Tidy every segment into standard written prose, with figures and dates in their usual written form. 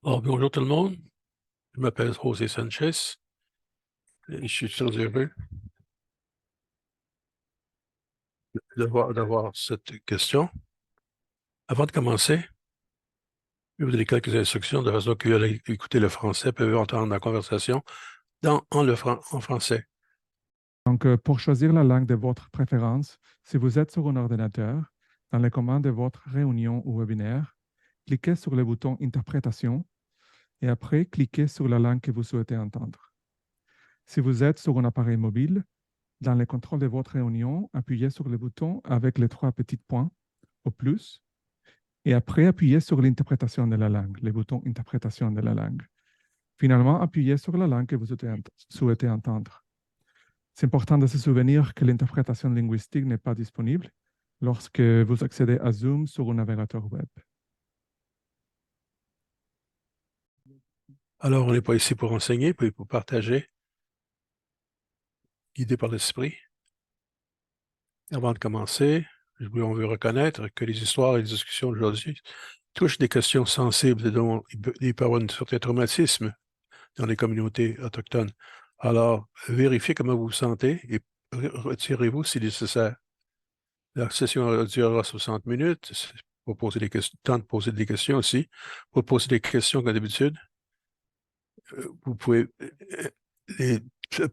Alors, bonjour tout le monde, je m'appelle José Sanchez et je suis très heureux d'avoir cette question. Avant de commencer, je vais vous donner quelques instructions de façon que vous allez écouter le français peuvent entendre la conversation en français. Donc, pour choisir la langue de votre préférence, si vous êtes sur un ordinateur, dans les commandes de votre réunion ou webinaire, cliquez sur le bouton Interprétation et après, cliquez sur la langue que vous souhaitez entendre. Si vous êtes sur un appareil mobile, dans le contrôle de votre réunion, appuyez sur le bouton avec les trois petits points au plus et après, appuyez sur l'interprétation de la langue, le bouton Interprétation de la langue. Finalement, appuyez sur la langue que vous souhaitez entendre. C'est important de se souvenir que l'interprétation linguistique n'est pas disponible lorsque vous accédez à Zoom sur un navigateur web. Alors, on n'est pas ici pour enseigner, puis pour partager, guidé par l'esprit. Avant de commencer, on veut reconnaître que les histoires et les discussions d'aujourd'hui touchent des questions sensibles et dont il peut y avoir un certain traumatisme dans les communautés autochtones. Alors, vérifiez comment vous vous sentez et retirez-vous si nécessaire. La session durera 60 minutes pour poser des questions, temps de poser des questions aussi. Pour poser des questions comme d'habitude, vous pouvez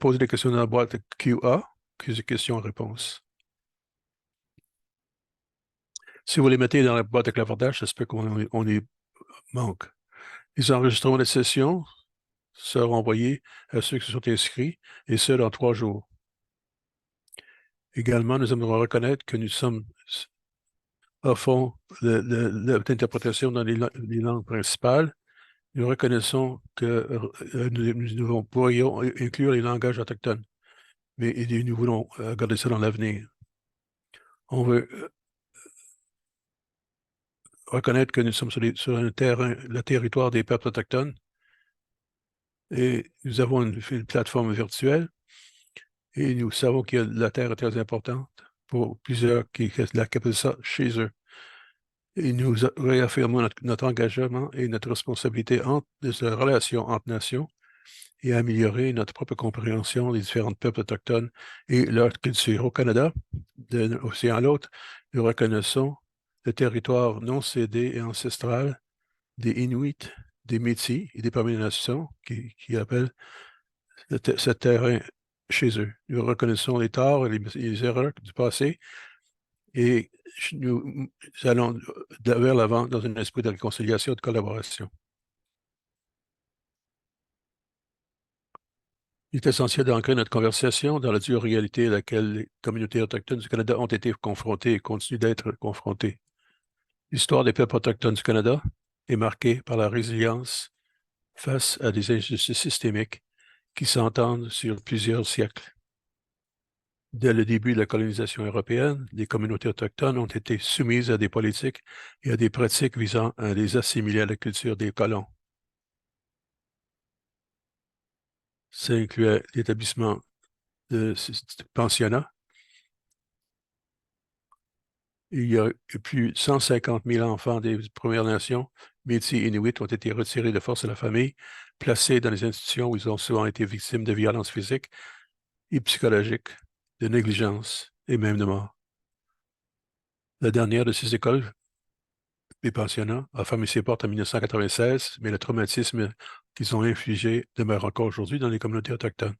poser des questions dans la boîte QA, questions-réponses. Si vous les mettez dans la boîte de clavardage, ça se peut qu'on les manque. Les enregistrements de session seront envoyés à ceux qui se sont inscrits, et ce, dans 3 jours. Également, nous aimerions reconnaître que nous sommes offrons l'interprétation dans les langues principales. Nous reconnaissons que nous pourrions inclure les langages autochtones, mais nous voulons garder ça dans l'avenir. On veut reconnaître que nous sommes sur le territoire des peuples autochtones et nous avons une plateforme virtuelle et nous savons que la Terre est très importante pour plusieurs qui appellent ça chez eux. Et nous réaffirmons notre engagement et notre responsabilité de la relation entre nations et améliorer notre propre compréhension des différents peuples autochtones et leur culture. Au Canada, d'un océan à l'autre, nous reconnaissons le territoire non cédé et ancestral des Inuits, des Métis et des Premières Nations qui appellent ce terrain chez eux. Nous reconnaissons les torts et les erreurs du passé et nous allons vers l'avant dans un esprit de réconciliation et de collaboration. Il est essentiel d'ancrer notre conversation dans la dure réalité à laquelle les communautés autochtones du Canada ont été confrontées et continuent d'être confrontées. L'histoire des peuples autochtones du Canada est marquée par la résilience face à des injustices systémiques qui s'entendent sur plusieurs siècles. Dès le début de la colonisation européenne, les communautés autochtones ont été soumises à des politiques et à des pratiques visant à les assimiler à la culture des colons. Ça incluait l'établissement de pensionnats. Il y a plus de 150 000 enfants des Premières Nations, Métis et Inuits, ont été retirés de force de la famille, placés dans les institutions où ils ont souvent été victimes de violences physiques et psychologiques, de négligence et même de mort. La dernière de ces écoles, les pensionnats, a fermé ses portes en 1996, mais le traumatisme qu'ils ont infligé demeure encore aujourd'hui dans les communautés autochtones.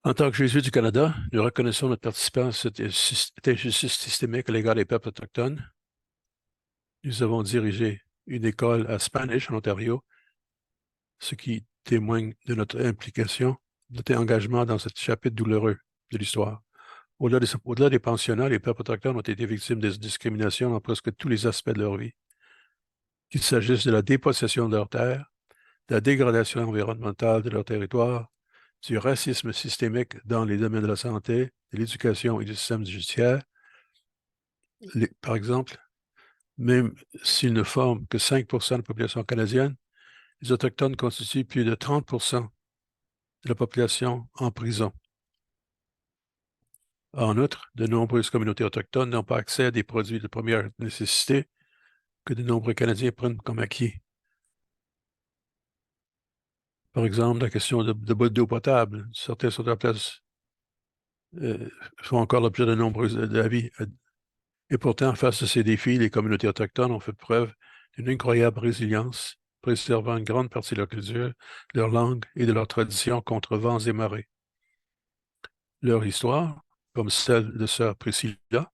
En tant que Jésuites du Canada, nous reconnaissons notre participation à cette injustice systémique à l'égard des peuples autochtones. Nous avons dirigé une école à Spanish en Ontario, ce qui témoigne de notre implication, de notre engagement dans ce chapitre douloureux de l'histoire. Au-delà des pensionnats, les peuples autochtones ont été victimes de discriminations dans presque tous les aspects de leur vie. Qu'il s'agisse de la dépossession de leurs terres, de la dégradation environnementale de leur territoire, du racisme systémique dans les domaines de la santé, de l'éducation et du système judiciaire. Par exemple, même s'ils ne forment que 5 de la population canadienne, les Autochtones constituent plus de 30 de la population en prison. En outre, de nombreuses communautés autochtones n'ont pas accès à des produits de première nécessité que de nombreux Canadiens prennent comme acquis. Par exemple, la question de boîtes d'eau potable. Certains sur la place font encore l'objet de nombreux avis. Et pourtant, face à ces défis, les communautés autochtones ont fait preuve d'une incroyable résilience, préservant une grande partie de leur culture, de leur langue et de leur tradition contre vents et marées. Leur histoire, comme celle de sœur Priscilla,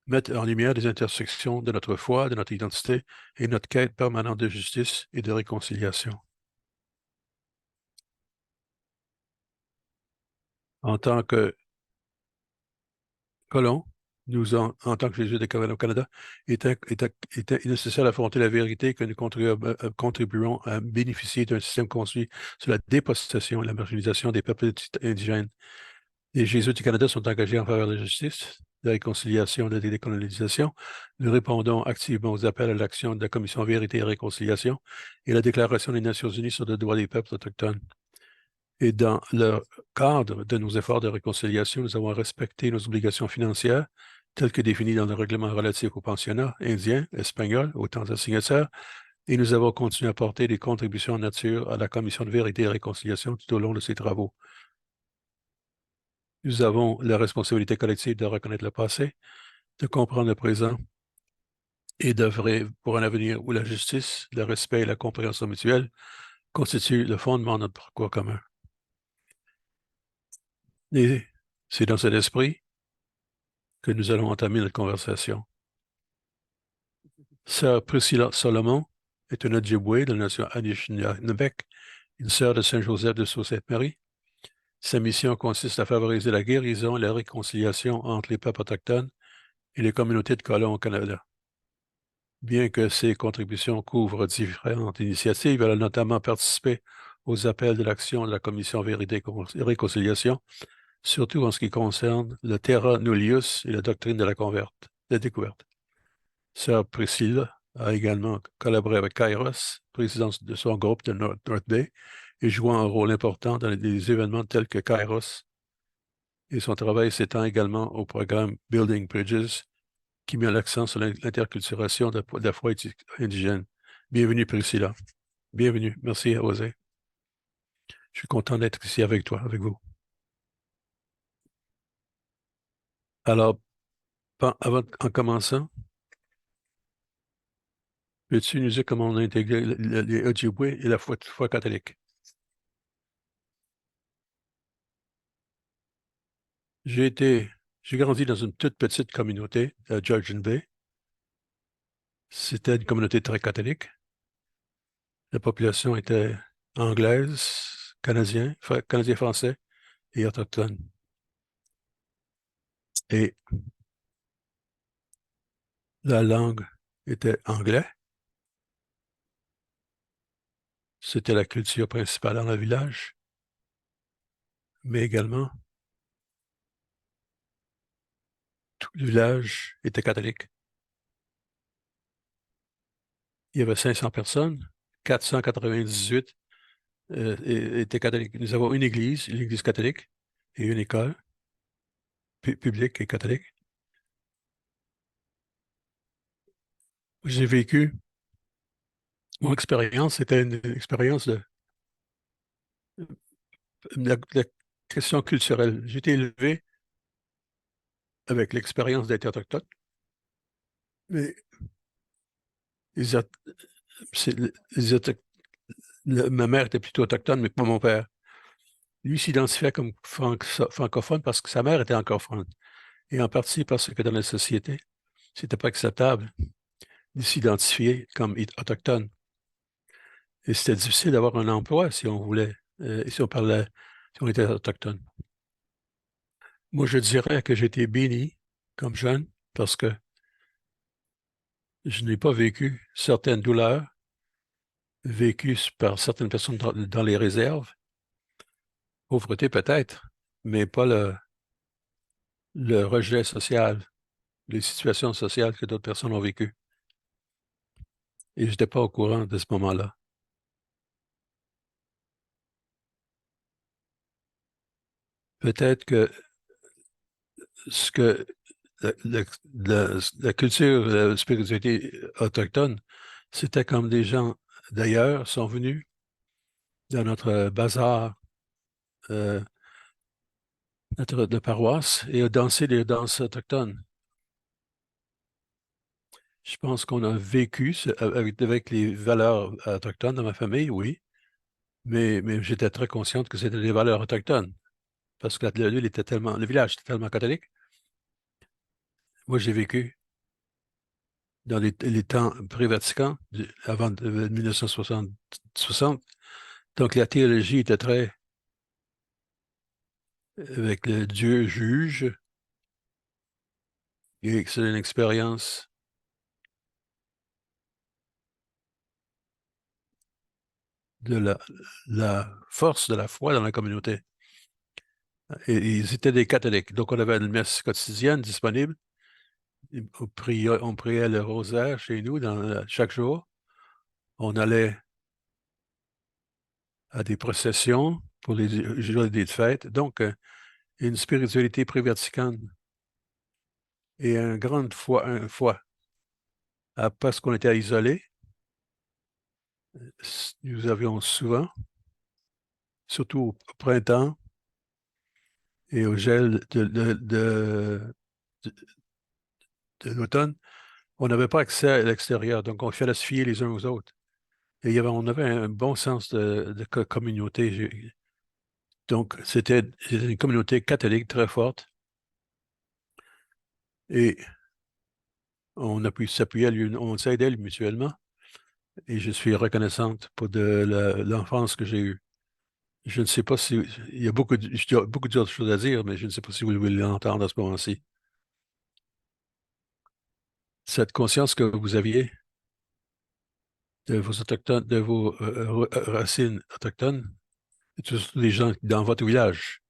mettent en lumière les intersections de notre foi, de notre identité et notre quête permanente de justice et de réconciliation. En tant que colons, nous, en tant que Jésus de Canada au Canada, était nécessaire d'affronter la vérité que nous contribuons à bénéficier d'un système construit sur la dépossession et la marginalisation des peuples indigènes. Les Jésuites du Canada sont engagés en faveur de la justice, de la réconciliation et de la décolonisation. Nous répondons activement aux appels à l'action de la Commission Vérité et Réconciliation et la Déclaration des Nations Unies sur le droit des peuples autochtones. Et dans le cadre de nos efforts de réconciliation, nous avons respecté nos obligations financières, telles que définies dans le règlement relatif aux pensionnats indiens, espagnols, autant de signataires, et nous avons continué à apporter des contributions en nature à la Commission de vérité et réconciliation tout au long de ces travaux. Nous avons la responsabilité collective de reconnaître le passé, de comprendre le présent et d'œuvrer pour un avenir où la justice, le respect et la compréhension mutuelle constituent le fondement de notre parcours commun. Et c'est dans cet esprit que nous allons entamer notre conversation. Sœur Priscilla Solomon est une Ojibwé de la nation Anishinaabe, une sœur de Saint-Joseph de Sault-Sainte-Marie. Sa mission consiste à favoriser la guérison et la réconciliation entre les peuples autochtones et les communautés de colons au Canada. Bien que ses contributions couvrent différentes initiatives, elle a notamment participé aux appels de l'action de la Commission Vérité et Réconciliation, surtout en ce qui concerne le terra nullius et la doctrine de la découverte. Sœur Priscilla a également collaboré avec Kairos, présidente de son groupe de North Bay, et jouant un rôle important dans des événements tels que Kairos. Et son travail s'étend également au programme Building Bridges, qui met l'accent sur l'interculturation de la foi indigène. Bienvenue, Priscilla. Bienvenue. Merci, José. Je suis content d'être ici avec toi, avec vous. Alors, en commençant, peux-tu nous dire comment on a intégré les Ojibwés et la foi catholique? J'ai grandi dans une toute petite communauté à Georgian Bay. C'était une communauté très catholique. La population était anglaise, canadien-français et autochtone. Et la langue était anglais. C'était la culture principale dans le village, mais également tout le village était catholique. Il y avait 500 personnes, 498 étaient catholiques. Nous avons une l'église catholique, et une école publique et catholique. J'ai vécu, mon expérience, c'était une expérience de la question culturelle. J'ai été élevé avec l'expérience d'être autochtone, mais les, aut- c'est- les auto- ma mère était plutôt autochtone, mais pas mon père. Lui s'identifiait comme francophone parce que sa mère était francophone. Et en partie parce que dans la société, c'était pas acceptable de s'identifier comme autochtone. Et c'était difficile d'avoir un emploi si on voulait, si on parlait, si on était autochtone. Moi, je dirais que j'ai été béni comme jeune parce que je n'ai pas vécu certaines douleurs vécues par certaines personnes dans les réserves. Pauvreté peut-être, mais pas le rejet social, les situations sociales que d'autres personnes ont vécues. Et je n'étais pas au courant de ce moment-là. Peut-être que ce que la culture, la spiritualité autochtone, c'était comme des gens d'ailleurs sont venus dans notre bazar, de paroisse et ont dansé les danses autochtones. Je pense qu'on a vécu avec les valeurs autochtones dans ma famille, oui, mais j'étais très consciente que c'était des valeurs autochtones parce que le village était tellement catholique. Moi, j'ai vécu dans les temps pré-Vatican, avant 1960. Donc, la théologie était très avec le Dieu juge et c'est une expérience de la force de la foi dans la communauté. Et ils étaient des catholiques. Donc, on avait une messe quotidienne disponible. On priait le rosaire chez nous chaque jour. On allait à des processions pour les jours des fêtes. Donc, une spiritualité pré-vaticane et une grande foi. Parce qu'on était isolés, nous avions souvent, surtout au printemps et au gel de l'automne, on n'avait pas accès à l'extérieur. Donc, on fallait se fier les uns aux autres. Et on avait un bon sens de communauté. Donc, c'était une communauté catholique très forte et on a pu s'appuyer on s'aidait mutuellement et je suis reconnaissante pour l'enfance que j'ai eue. Je ne sais pas si il y a beaucoup d'autres choses à dire, mais je ne sais pas si vous voulez l'entendre à ce moment-ci. Cette conscience que vous aviez de vos racines autochtones, et tous les gens dans votre village.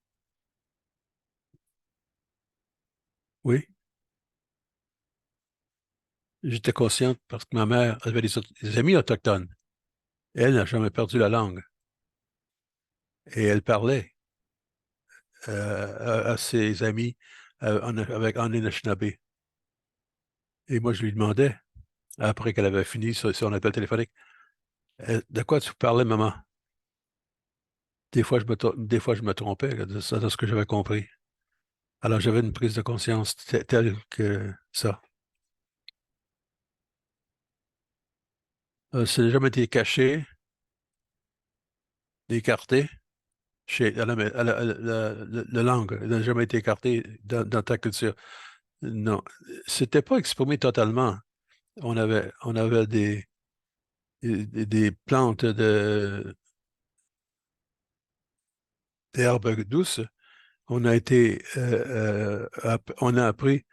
Oui, j'étais consciente parce que ma mère avait des amis autochtones. Elle n'a jamais perdu la langue. Et elle parlait à ses amis en Anishinaabe. Et moi, je lui demandais, après qu'elle avait fini son appel téléphonique, de quoi tu parlais, maman? Des fois, je me trompais de ce que j'avais compris. Alors, j'avais une prise de conscience telle que ça. Ça n'a jamais été caché, écarté. La langue n'a jamais été écartée dans ta culture. Non, c'était pas exprimé totalement. On avait des plantes d'herbes douces. On a appris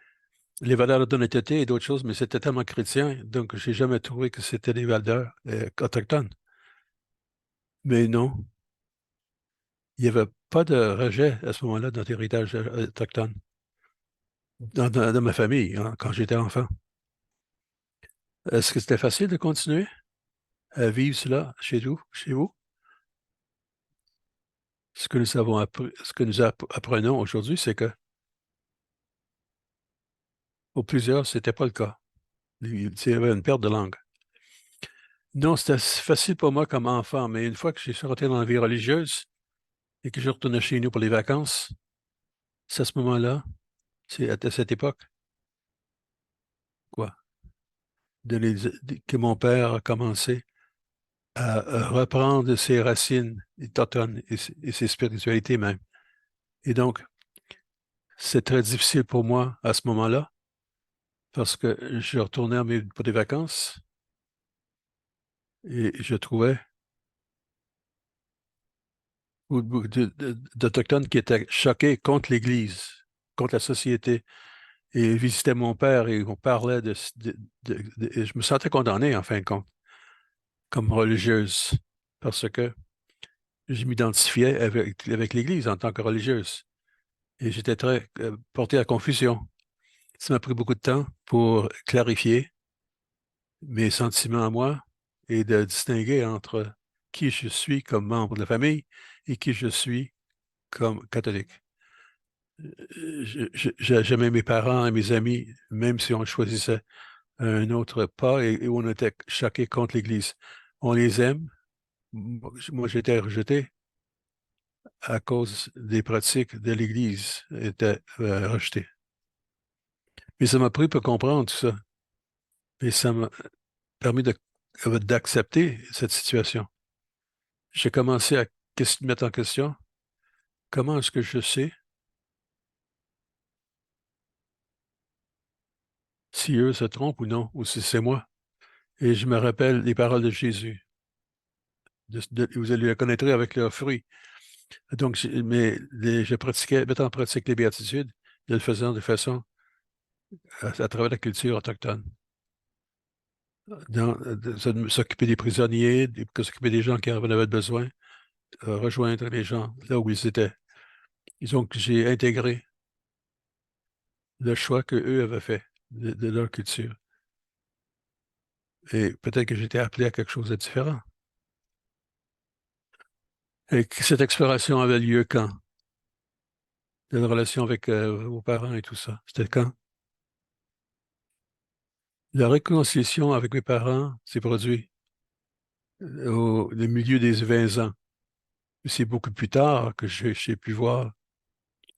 les valeurs d'honnêteté et d'autres choses, mais c'était tellement chrétien, donc j'ai jamais trouvé que c'était des valeurs autochtones. Mais non, il n'y avait pas de rejet à ce moment-là dans notre héritage autochtone, dans ma famille, hein, quand j'étais enfant. Est-ce que c'était facile de continuer à vivre cela chez vous? Ce que nous avons appris, ce que nous apprenons aujourd'hui, c'est que pour plusieurs, ce n'était pas le cas. Il y avait une perte de langue. Non, c'était facile pour moi comme enfant, mais une fois que je suis rentré dans la vie religieuse et que je retournais chez nous pour les vacances, c'est à ce moment-là, c'est à cette époque, quoi, que mon père a commencé à reprendre ses racines autochtones et ses spiritualités même. Et donc, c'est très difficile pour moi à ce moment-là parce que je retournais pour des vacances et je trouvais beaucoup d'Autochtones qui étaient choqués contre l'Église, contre la société. Et ils visitaient mon père et on parlait et je me sentais condamné en fin de compte, comme religieuse, parce que je m'identifiais avec l'Église en tant que religieuse. Et j'étais très porté à confusion. Ça m'a pris beaucoup de temps pour clarifier mes sentiments à moi et de distinguer entre qui je suis comme membre de la famille et qui je suis comme catholique. j'aimais mes parents et mes amis, même si on choisissait un autre pas et on était chacun contre l'Église. On les aime. Moi, j'étais rejeté à cause des pratiques de l'Église, étaient rejetées. Mais ça m'a pris pour comprendre tout ça. Et ça m'a permis d'accepter cette situation. J'ai commencé à mettre en question comment est-ce que je sais si eux se trompent ou non, ou si c'est moi. Et je me rappelle les paroles de Jésus. Vous allez la connaître avec leurs fruits. Donc, je pratiquais, mettre en pratique les béatitudes, de le faisant de façon à travers la culture autochtone. S'occuper des prisonniers, s'occuper des gens qui en avaient besoin, rejoindre les gens là où ils étaient. Donc, j'ai intégré le choix qu'eux avaient fait de leur culture. Et peut-être que j'étais appelé à quelque chose de différent. Et que cette exploration avait lieu quand? De la relation avec vos parents et tout ça. C'était quand? La réconciliation avec mes parents s'est produite au milieu des 20 ans. C'est beaucoup plus tard que j'ai pu voir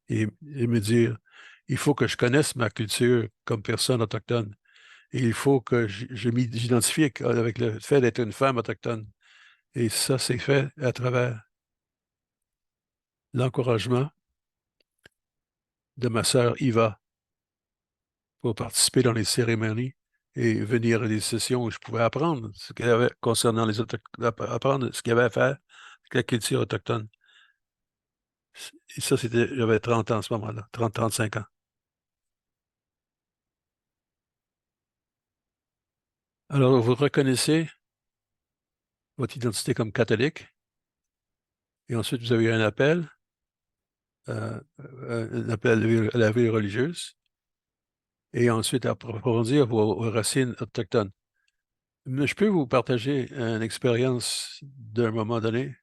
et me dire, il faut que je connaisse ma culture comme personne autochtone. Et il faut que je m'identifie avec le fait d'être une femme autochtone. Et ça, c'est fait à travers l'encouragement de ma sœur Iva pour participer dans les cérémonies et venir à des sessions où je pouvais apprendre ce qu'il y avait concernant les autochtones, apprendre ce qu'il y avait à faire avec la culture autochtone. Et ça, j'avais 30 ans à ce moment-là, 35 ans. Alors, vous reconnaissez votre identité comme catholique et ensuite vous avez eu un appel à la vie religieuse et ensuite approfondir vos racines autochtones. Mais je peux vous partager une expérience d'un moment donné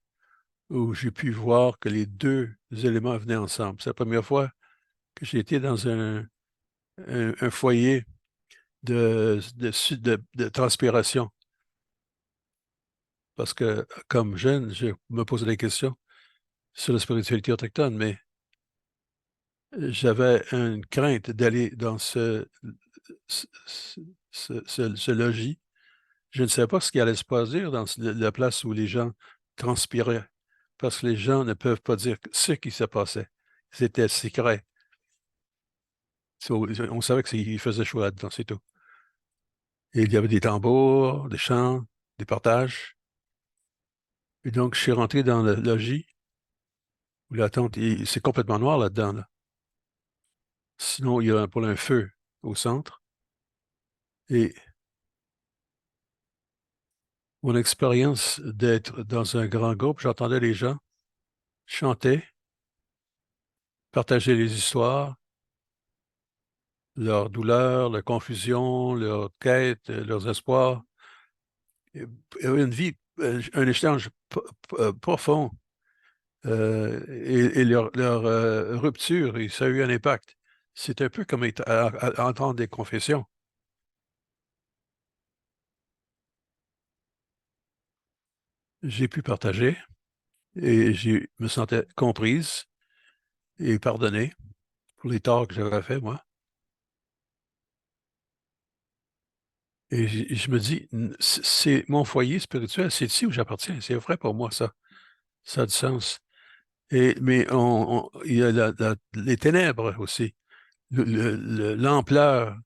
où j'ai pu voir que les deux éléments venaient ensemble. C'est la première fois que j'ai été dans un foyer de transpiration. Parce que comme jeune, je me posais des questions sur la spiritualité autochtone, mais j'avais une crainte d'aller dans ce, ce logis. Je ne savais pas ce qui allait se passer dans la place où les gens transpiraient, parce que les gens ne peuvent pas dire ce qui se passait. C'était secret. On savait qu'il faisait chaud là-dedans, c'est tout. Et il y avait des tambours, des chants, des partages. Et donc, je suis rentré dans le logis où la tente, c'est complètement noir là-dedans, là. Sinon, il y a pour un feu au centre. Et mon expérience d'être dans un grand groupe, j'entendais les gens chanter, partager les histoires, leurs douleurs, leurs confusions, leurs quêtes, leurs espoirs. Et une vie, un échange profond. Et leur rupture, et ça a eu un impact. C'est un peu comme à entendre des confessions. J'ai pu partager et je me sentais comprise et pardonnée pour les torts que j'avais faits, moi. Et je me dis, c'est mon foyer spirituel, c'est ici où j'appartiens. C'est vrai pour moi, ça. Ça a du sens. Mais il y a les ténèbres aussi, l'ampleur,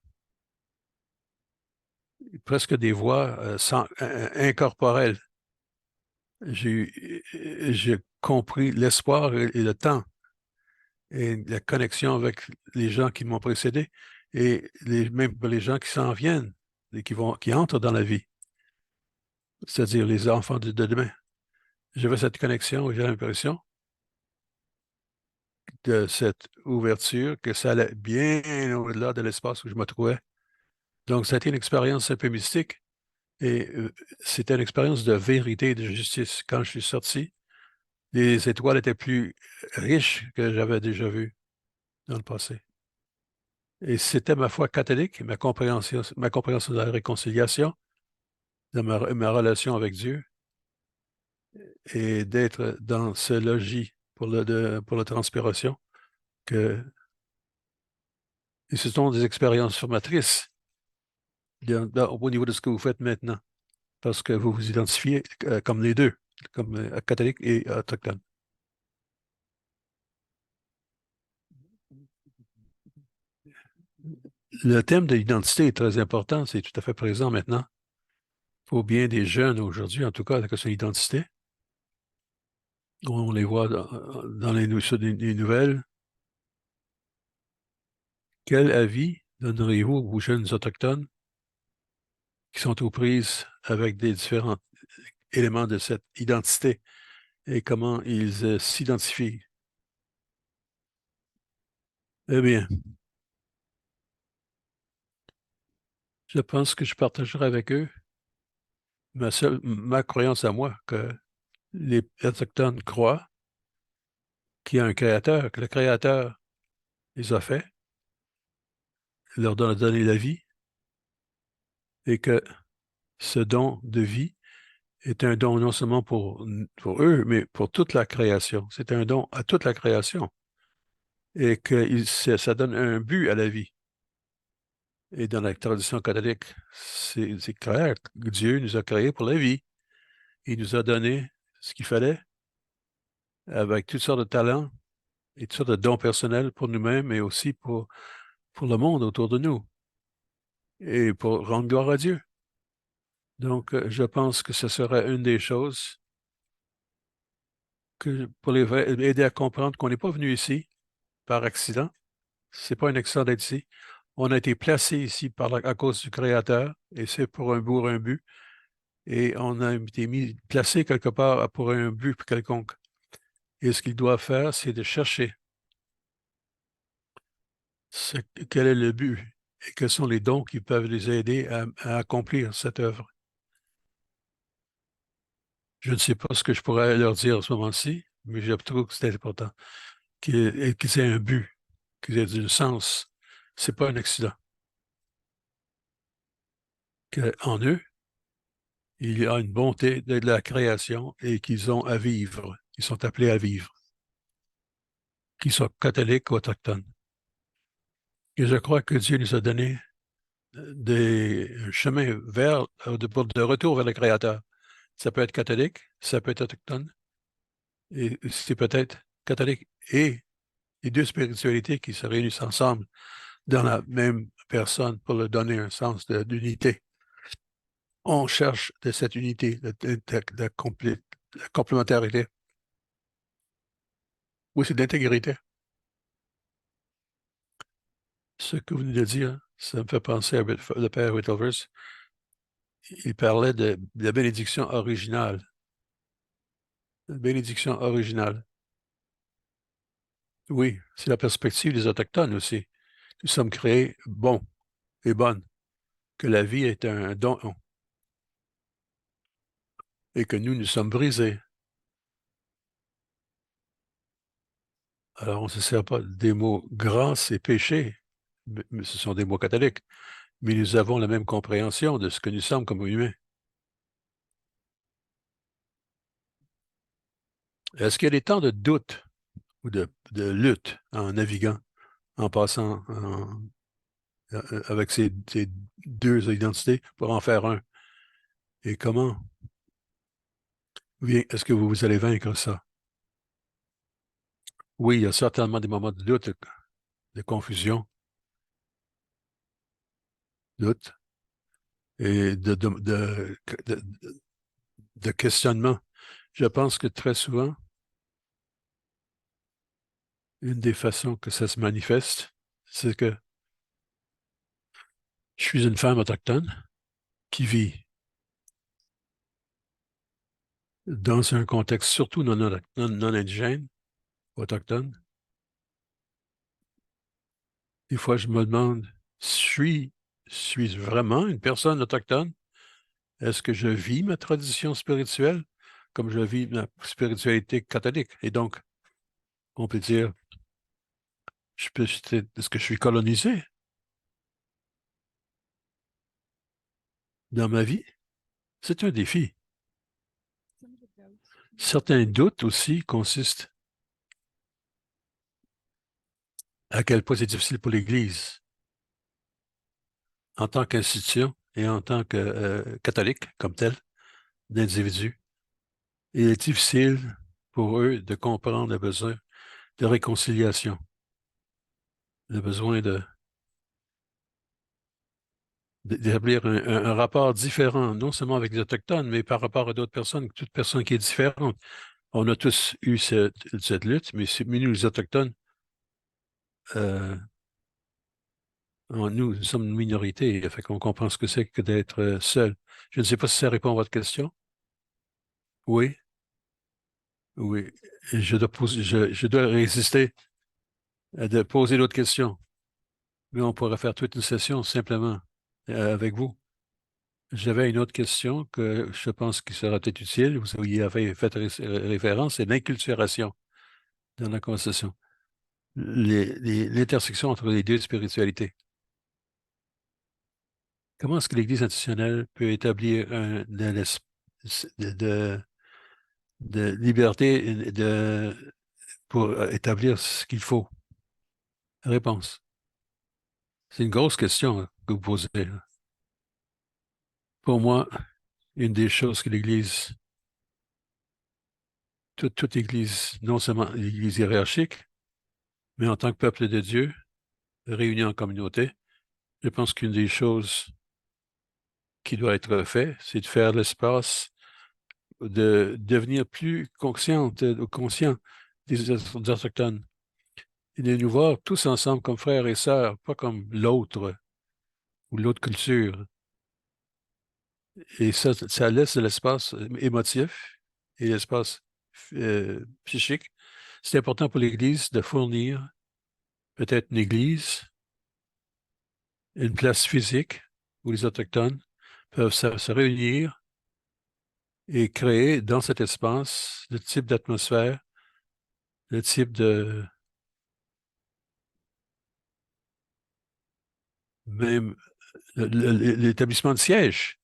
presque des voix incorporelles. J'ai compris l'espoir et le temps et la connexion avec les gens qui m'ont précédé et même les gens qui s'en viennent et qui entrent dans la vie, c'est-à-dire les enfants de demain. J'avais cette connexion et j'ai l'impression de cette ouverture que ça allait bien au-delà de l'espace où je me trouvais. Donc, ça a été une expérience un peu mystique et c'était une expérience de vérité et de justice. Quand je suis sorti, les étoiles étaient plus riches que j'avais déjà vues. dans le passé. Et c'était ma foi catholique, ma compréhension de la réconciliation, de ma relation avec Dieu, et d'être dans ce logis pour la transpiration, que et ce sont des expériences formatrices au niveau de ce que vous faites maintenant, parce que vous vous identifiez comme les deux, comme catholique et autochtone. Le thème de l'identité est très important, c'est tout à fait présent maintenant. Pour bien des jeunes aujourd'hui, en tout cas, la question de l'identité. On les voit sur les nouvelles. Quel avis donneriez-vous aux jeunes autochtones qui sont aux prises avec des différents éléments de cette identité et comment ils s'identifient? Eh bien, je pense que je partagerai avec eux ma croyance à moi, que les Autochtones croient qu'il y a un créateur, que le créateur les a faits, leur a donné la vie, et que ce don de vie est un don non seulement pour eux, mais pour toute la création. C'est un don à toute la création. Et que ça donne un but à la vie. Et dans la tradition catholique, c'est clair que Dieu nous a créés pour la vie. Il nous a donné ce qu'il fallait avec toutes sortes de talents et toutes sortes de dons personnels pour nous-mêmes et aussi pour le monde autour de nous et pour rendre gloire à Dieu. Donc, je pense que ce serait une des choses pour les aider à comprendre qu'on n'est pas venu ici par accident. C'est pas un accident d'être ici. On a été placé ici à cause du Créateur et c'est pour un but. Et on a été placé quelque part pour un but quelconque. Et ce qu'ils doivent faire, c'est de chercher quel est le but et quels sont les dons qui peuvent les aider à accomplir cette œuvre. Je ne sais pas ce que je pourrais leur dire à ce moment-ci, mais je trouve que c'est important qu'ils aient un but, qu'ils aient du sens. C'est pas un accident. Qu'en eux, il y a une bonté de la création et qu'ils ont à vivre. Ils sont appelés à vivre, qu'ils soient catholiques ou autochtones. Et je crois que Dieu nous a donné un chemin de retour vers le Créateur. Ça peut être catholique, ça peut être autochtone, et c'est peut-être catholique et les deux spiritualités qui se réunissent ensemble dans la même personne pour leur donner un sens d'unité. On cherche de cette unité, de complémentarité. Oui, c'est d'intégrité. Ce que vous venez de dire, ça me fait penser à le père Whittlehurst. Il parlait de la bénédiction originale. La bénédiction originale. Oui, c'est la perspective des Autochtones aussi. Nous sommes créés bons et bonnes, que la vie est un don et que nous sommes brisés. Alors, on ne se sert pas des mots grâce et péché, mais ce sont des mots catholiques, mais nous avons la même compréhension de ce que nous sommes comme humains. Est-ce qu'il y a des temps de doute ou de lutte en naviguant, en passant avec ces deux identités pour en faire un? Et comment est-ce que vous allez vaincre ça? Oui, il y a certainement des moments de doute, de confusion, doute et de questionnement. Je pense que très souvent, une des façons que ça se manifeste, c'est que je suis une femme autochtone qui vit dans un contexte surtout non indigène, autochtone. Des fois, je me demande, suis-je vraiment une personne autochtone? Est-ce que je vis ma tradition spirituelle comme je vis ma spiritualité catholique? Et donc, on peut dire, Est-ce que je suis colonisé dans ma vie? C'est un défi. Certains doutes aussi consistent à quel point c'est difficile pour l'Église, en tant qu'institution et en tant que catholique comme tel, d'individu. Il est difficile pour eux de comprendre le besoin de réconciliation, le besoin d'établir un rapport différent, non seulement avec les Autochtones, mais par rapport à d'autres personnes, toute personne qui est différente. On a tous eu cette lutte, mais nous, les Autochtones, euh, nous sommes une minorité, fait qu'on comprend ce que c'est que d'être seul. Je ne sais pas si ça répond à votre question. Oui, oui. Je dois résister à de poser d'autres questions. Mais on pourrait faire toute une session simplement avec vous. J'avais une autre question que je pense qui sera peut-être utile. Vous y avez fait référence, c'est l'inculturation dans la conversation. L'intersection entre les deux spiritualités. Comment est-ce que l'Église institutionnelle peut établir de, de liberté pour établir ce qu'il faut? Réponse. C'est une grosse question que vous posez, là. Pour moi, une des choses que l'Église, toute Église, non seulement l'Église hiérarchique, mais en tant que peuple de Dieu, réuni en communauté, je pense qu'une des choses qui doit être faite, c'est de faire l'espace, de devenir plus conscient des Autochtones et de nous voir tous ensemble comme frères et sœurs, pas comme l'autre ou l'autre culture. Et ça laisse l'espace émotif et l'espace psychique. C'est important pour l'Église de fournir peut-être une église, une place physique où les Autochtones peuvent se réunir et créer dans cet espace le type d'atmosphère, le type de même l'établissement de siège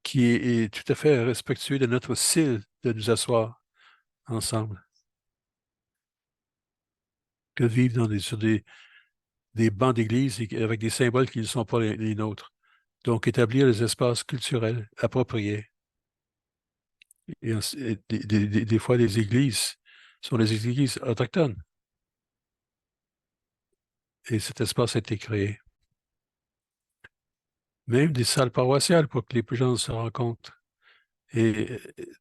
qui est tout à fait respectueux de notre style de nous asseoir ensemble, que vivre sur des bancs d'église avec des symboles qui ne sont pas les nôtres. Donc, établir les espaces culturels appropriés. Et des fois, les églises sont les églises autochtones. Et cet espace a été créé. Même des salles paroissiales pour que les gens se rencontrent et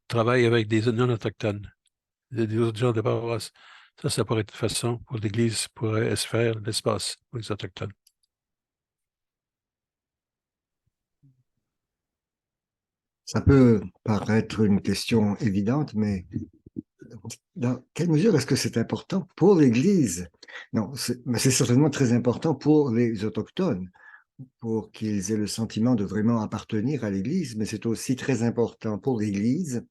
travaillent avec des non-autochtones, des autres gens de paroisse. Ça pourrait être une façon pour l'Église pourrait se faire l'espace pour les Autochtones. Ça peut paraître une question évidente, mais dans quelle mesure est-ce que c'est important pour l'Église? Non, mais c'est certainement très important pour les Autochtones, pour qu'ils aient le sentiment de vraiment appartenir à l'Église, mais c'est aussi très important pour l'Église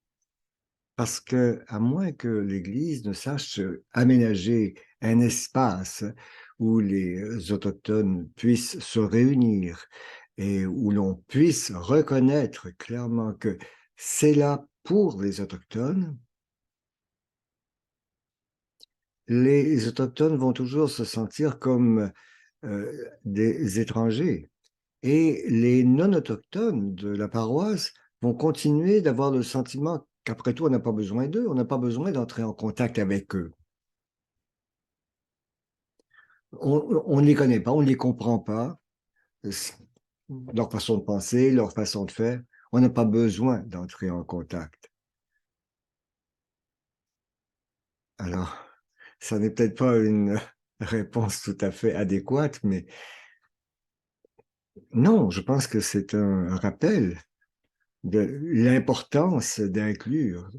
parce que, à moins que l'Église ne sache aménager un espace où les Autochtones puissent se réunir et où l'on puisse reconnaître clairement que c'est là pour les Autochtones, les Autochtones vont toujours se sentir comme des étrangers. Et les non-autochtones de la paroisse vont continuer d'avoir le sentiment qu'après tout, on n'a pas besoin d'eux, on n'a pas besoin d'entrer en contact avec eux. On ne les connaît pas, on ne les comprend pas, leur façon de penser, leur façon de faire. On n'a pas besoin d'entrer en contact. Alors, ça n'est peut-être pas une réponse tout à fait adéquate, mais non, je pense que c'est un rappel de l'importance d'inclure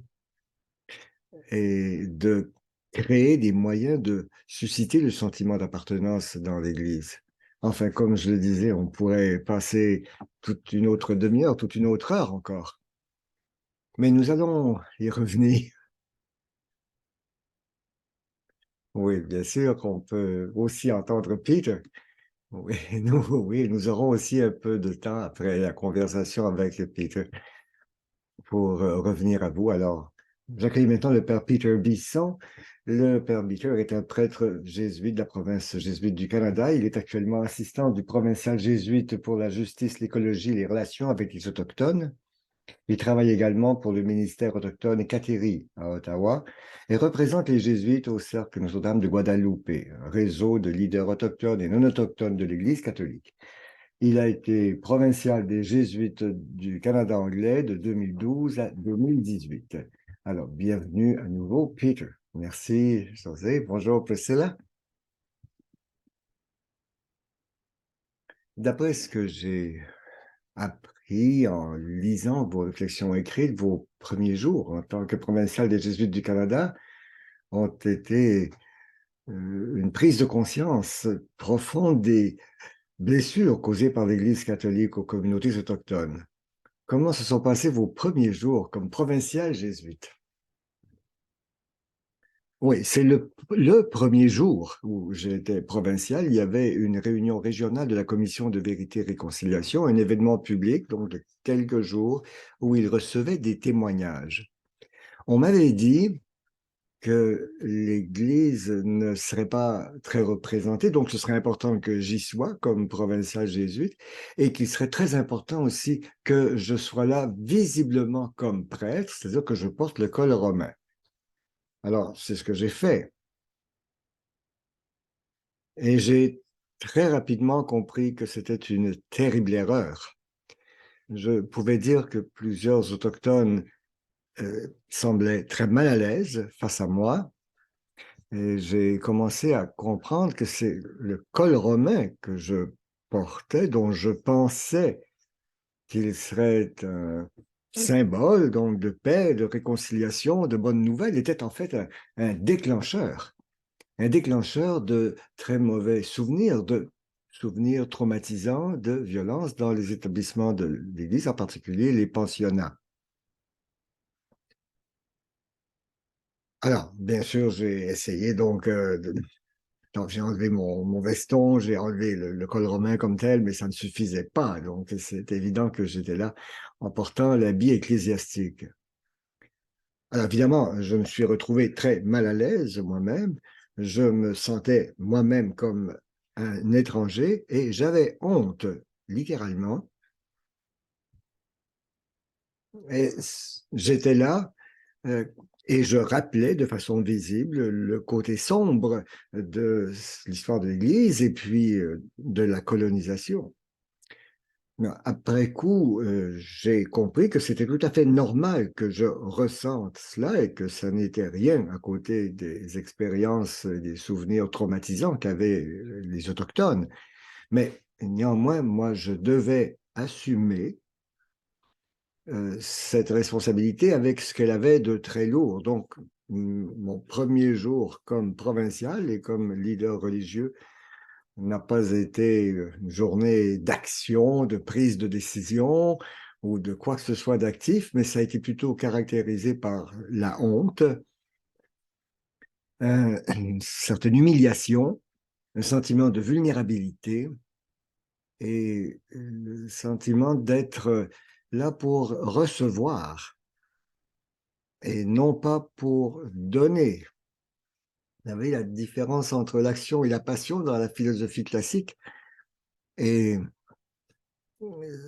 et de créer des moyens de susciter le sentiment d'appartenance dans l'Église. Enfin, comme je le disais, on pourrait passer toute une autre demi-heure, toute une autre heure encore. Mais nous allons y revenir. Oui, bien sûr qu'on peut aussi entendre Peter. Oui, nous aurons aussi un peu de temps après la conversation avec Peter pour revenir à vous. Alors, j'accueille maintenant le père Peter Bisson. Le père Peter est un prêtre jésuite de la province jésuite du Canada. Il est actuellement assistant du provincial jésuite pour la justice, l'écologie et les relations avec les Autochtones. Il travaille également pour le ministère autochtone Kateri à Ottawa et représente les Jésuites au Cercle Notre-Dame de Guadalupe, un réseau de leaders autochtones et non autochtones de l'Église catholique. Il a été provincial des Jésuites du Canada anglais de 2012 à 2018. Alors, bienvenue à nouveau, Peter. Merci, José. Bonjour, Priscilla. D'après ce que j'ai appris en lisant vos réflexions écrites, vos premiers jours en tant que provincial des Jésuites du Canada ont été une prise de conscience profonde des blessures causées par l'Église catholique aux communautés autochtones. Comment se sont passés vos premiers jours comme provincial jésuite? Oui, c'est le premier jour où j'étais provincial. Il y avait une réunion régionale de la Commission de vérité et réconciliation, un événement public, donc de quelques jours, où ils recevaient des témoignages. On m'avait dit que l'Église ne serait pas très représentée, donc ce serait important que j'y sois comme provincial jésuite, et qu'il serait très important aussi que je sois là visiblement comme prêtre, c'est-à-dire que je porte le col romain. Alors, c'est ce que j'ai fait. Et j'ai très rapidement compris que c'était une terrible erreur. Je pouvais dire que plusieurs autochtones semblaient très mal à l'aise face à moi. Et j'ai commencé à comprendre que c'est le col romain que je portais, dont je pensais qu'il serait un symbole donc de paix, de réconciliation, de bonnes nouvelles, était en fait un déclencheur de très mauvais souvenirs, de souvenirs traumatisants de violence dans les établissements de l'Église, en particulier les pensionnats. Alors, bien sûr, j'ai essayé donc j'ai enlevé mon veston, j'ai enlevé le col romain comme tel, mais ça ne suffisait pas. Donc, c'est évident que j'étais là en portant l'habit ecclésiastique. Alors, évidemment, je me suis retrouvé très mal à l'aise moi-même. Je me sentais moi-même comme un étranger et j'avais honte, littéralement. Et j'étais là et je rappelais de façon visible le côté sombre de l'histoire de l'Église et puis de la colonisation. Après coup, j'ai compris que c'était tout à fait normal que je ressente cela et que ça n'était rien à côté des expériences, des souvenirs traumatisants qu'avaient les Autochtones. Mais néanmoins, moi, je devais assumer cette responsabilité avec ce qu'elle avait de très lourd. Donc, mon premier jour comme provincial et comme leader religieux n'a pas été une journée d'action, de prise de décision ou de quoi que ce soit d'actif, mais ça a été plutôt caractérisé par la honte, une certaine humiliation, un sentiment de vulnérabilité et le sentiment d'être là pour recevoir et non pas pour donner. Vous savez, la différence entre l'action et la passion dans la philosophie classique. Et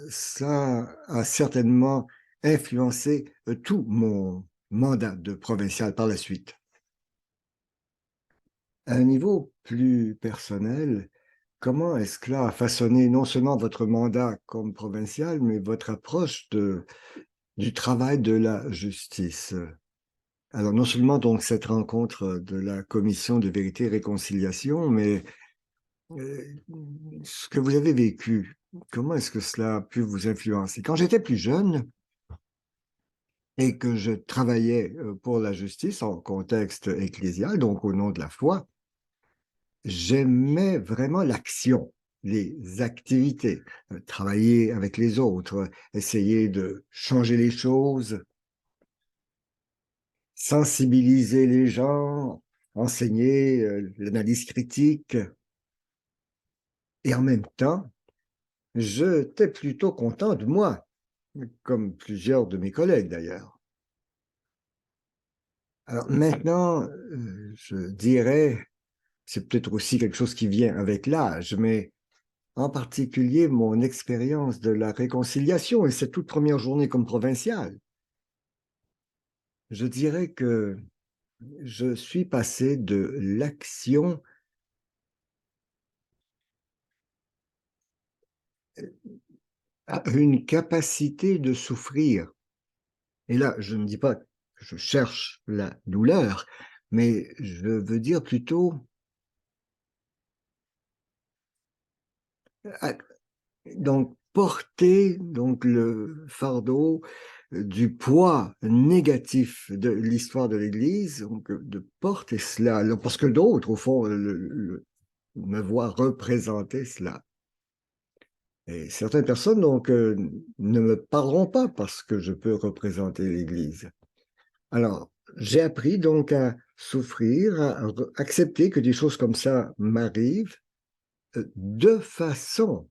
ça a certainement influencé tout mon mandat de provincial par la suite. À un niveau plus personnel, comment est-ce que cela a façonné non seulement votre mandat comme provincial, mais votre approche du travail de la justice? Alors, non seulement donc cette rencontre de la commission de vérité et réconciliation, mais ce que vous avez vécu, comment est-ce que cela a pu vous influencer? Quand j'étais plus jeune et que je travaillais pour la justice en contexte ecclésial, donc au nom de la foi, j'aimais vraiment l'action, les activités, travailler avec les autres, essayer de changer les choses, sensibiliser les gens, enseigner l'analyse critique. Et en même temps, j'étais plutôt content de moi, comme plusieurs de mes collègues d'ailleurs. Alors maintenant, je dirais, c'est peut-être aussi quelque chose qui vient avec l'âge, mais en particulier mon expérience de la réconciliation et cette toute première journée comme provincial, je dirais que je suis passé de l'action à une capacité de souffrir. Et là, je ne dis pas que je cherche la douleur, mais je veux dire plutôt donc porter donc le fardeau du poids négatif de l'histoire de l'Église, donc de porter cela, parce que d'autres, au fond, me voient représenter cela. Et certaines personnes, donc, ne me parleront pas parce que je peux représenter l'Église. Alors, j'ai appris donc à souffrir, à accepter que des choses comme ça m'arrivent, de façon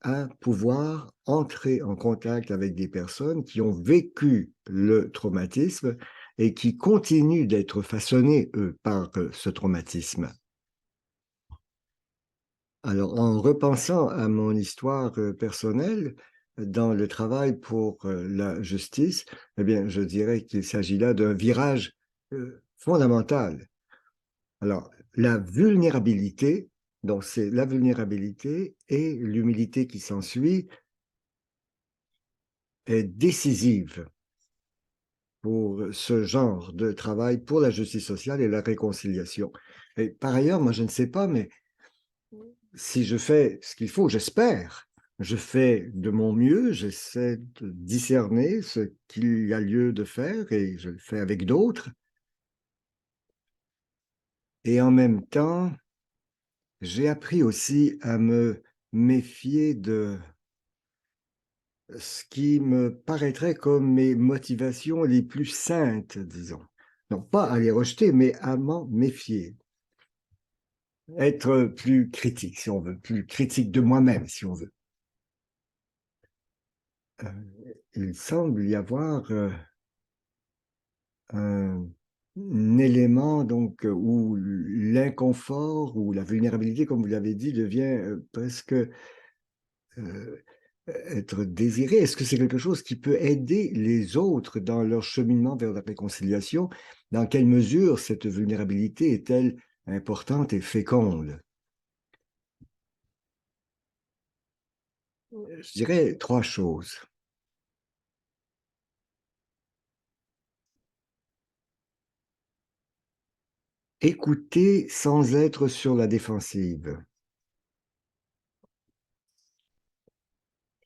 à pouvoir entrer en contact avec des personnes qui ont vécu le traumatisme et qui continuent d'être façonnées, eux, par ce traumatisme. Alors, en repensant à mon histoire personnelle, dans le travail pour la justice, eh bien, je dirais qu'il s'agit là d'un virage fondamental. Alors, la vulnérabilité, donc c'est la vulnérabilité et l'humilité qui s'ensuit est décisive pour ce genre de travail pour la justice sociale et la réconciliation. Et par ailleurs, moi, je ne sais pas, mais si je fais ce qu'il faut, j'espère, je fais de mon mieux, j'essaie de discerner ce qu'il y a lieu de faire et je le fais avec d'autres. Et en même temps, j'ai appris aussi à me méfier de ce qui me paraîtrait comme mes motivations les plus saintes, disons. Non pas à les rejeter, mais à m'en méfier. Être plus critique, si on veut, plus critique de moi-même, si on veut. Il semble y avoir un élément donc où l'inconfort ou la vulnérabilité, comme vous l'avez dit, devient presque être désiré. Est-ce que c'est quelque chose qui peut aider les autres dans leur cheminement vers la réconciliation? Dans quelle mesure cette vulnérabilité est-elle importante et féconde? Je dirais trois choses. Écouter sans être sur la défensive.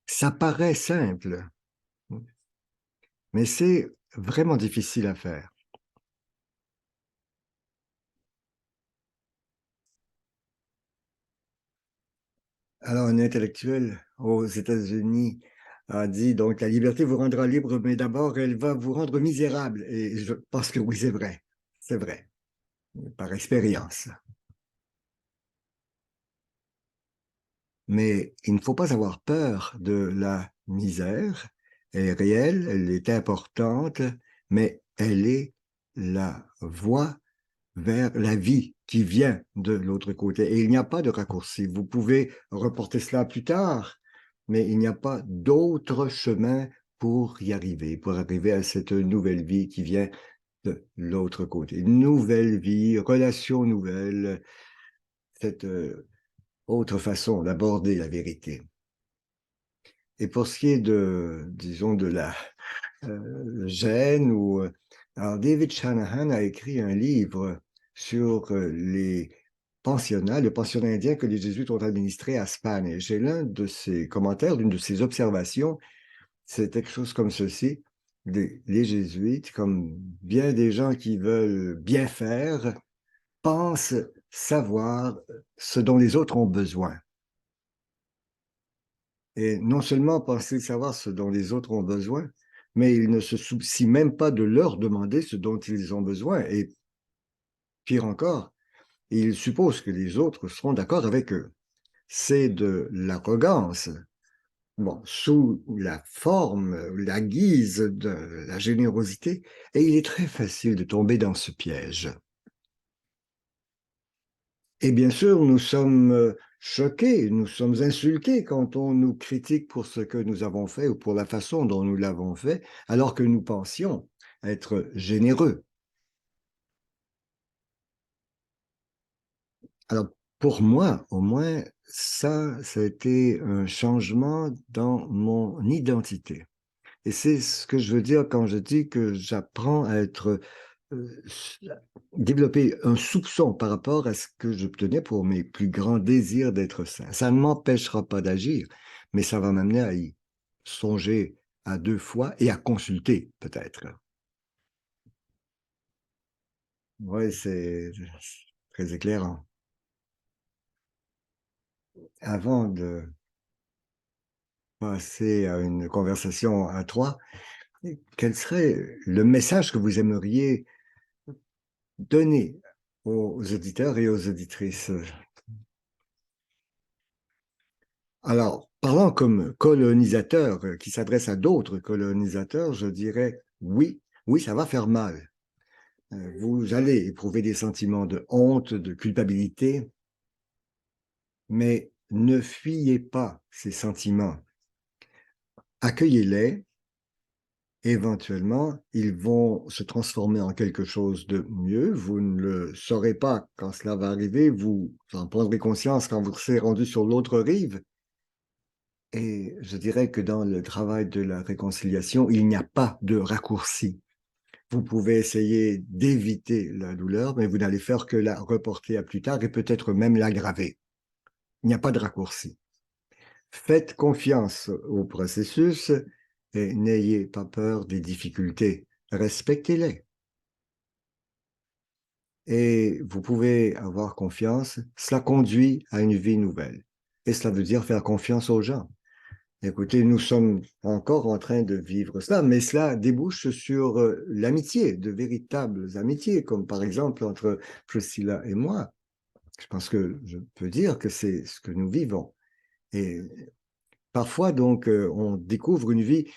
Ça paraît simple, mais c'est vraiment difficile à faire. Alors, un intellectuel aux États-Unis a dit, donc, la liberté vous rendra libre, mais d'abord, elle va vous rendre misérable. Et je pense que oui, c'est vrai, par expérience. Mais il ne faut pas avoir peur de la misère. Elle est réelle, elle est importante, mais elle est la voie vers la vie qui vient de l'autre côté. Et il n'y a pas de raccourci. Vous pouvez reporter cela plus tard, mais il n'y a pas d'autre chemin pour y arriver, pour arriver à cette nouvelle vie qui vient de l'autre côté. Nouvelle vie, relation nouvelle, cette autre façon d'aborder la vérité. Et pour ce qui est de, disons, de la gêne, alors David Shanahan a écrit un livre sur les pensionnats indiens que les Jésuites ont administrés à Spane. Et j'ai l'un de ses commentaires, l'une de ses observations, c'est quelque chose comme ceci. Les Jésuites, comme bien des gens qui veulent bien faire, pensent savoir ce dont les autres ont besoin. Et non seulement penser savoir ce dont les autres ont besoin, mais ils ne se soucient même pas de leur demander ce dont ils ont besoin. Et pire encore, ils supposent que les autres seront d'accord avec eux. C'est de l'arrogance, bon, sous la forme, la guise de la générosité, et il est très facile de tomber dans ce piège. Et bien sûr, nous sommes choqués, nous sommes insultés quand on nous critique pour ce que nous avons fait ou pour la façon dont nous l'avons fait, alors que nous pensions être généreux. Alors, pour moi, au moins, ça a été un changement dans mon identité. Et c'est ce que je veux dire quand je dis que j'apprends à être développer un soupçon par rapport à ce que j'obtenais pour mes plus grands désirs d'être saint. Ça ne m'empêchera pas d'agir, mais ça va m'amener à y songer à 2 fois et à consulter peut-être. Oui, c'est très éclairant. Avant de passer à une conversation à 3, quel serait le message que vous aimeriez donner aux auditeurs et aux auditrices? Alors, parlant comme colonisateur qui s'adresse à d'autres colonisateurs, je dirais oui, oui, ça va faire mal. Vous allez éprouver des sentiments de honte, de culpabilité, mais ne fuyez pas ces sentiments. Accueillez-les. Éventuellement, ils vont se transformer en quelque chose de mieux. Vous ne le saurez pas quand cela va arriver. Vous en prendrez conscience quand vous serez rendu sur l'autre rive. Et je dirais que dans le travail de la réconciliation, il n'y a pas de raccourci. Vous pouvez essayer d'éviter la douleur, mais vous n'allez faire que la reporter à plus tard et peut-être même l'aggraver. Il n'y a pas de raccourci. Faites confiance au processus et n'ayez pas peur des difficultés. Respectez-les. Et vous pouvez avoir confiance. Cela conduit à une vie nouvelle. Et cela veut dire faire confiance aux gens. Écoutez, nous sommes encore en train de vivre cela, mais cela débouche sur l'amitié, de véritables amitiés, comme par exemple entre Priscilla et moi. Je pense que je peux dire que c'est ce que nous vivons. Et parfois, donc, on découvre une vie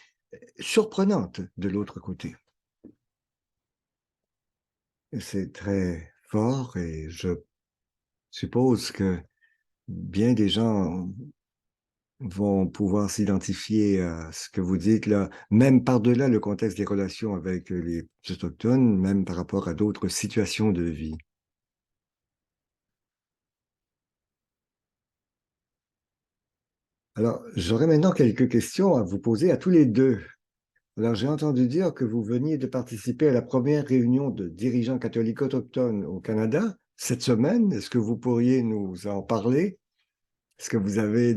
surprenante de l'autre côté. C'est très fort et je suppose que bien des gens vont pouvoir s'identifier à ce que vous dites là, même par-delà le contexte des relations avec les Autochtones, même par rapport à d'autres situations de vie. Alors, j'aurais maintenant quelques questions à vous poser à tous les deux. Alors, j'ai entendu dire que vous veniez de participer à la première réunion de dirigeants catholiques autochtones au Canada cette semaine. Est-ce que vous pourriez nous en parler? Est-ce que vous avez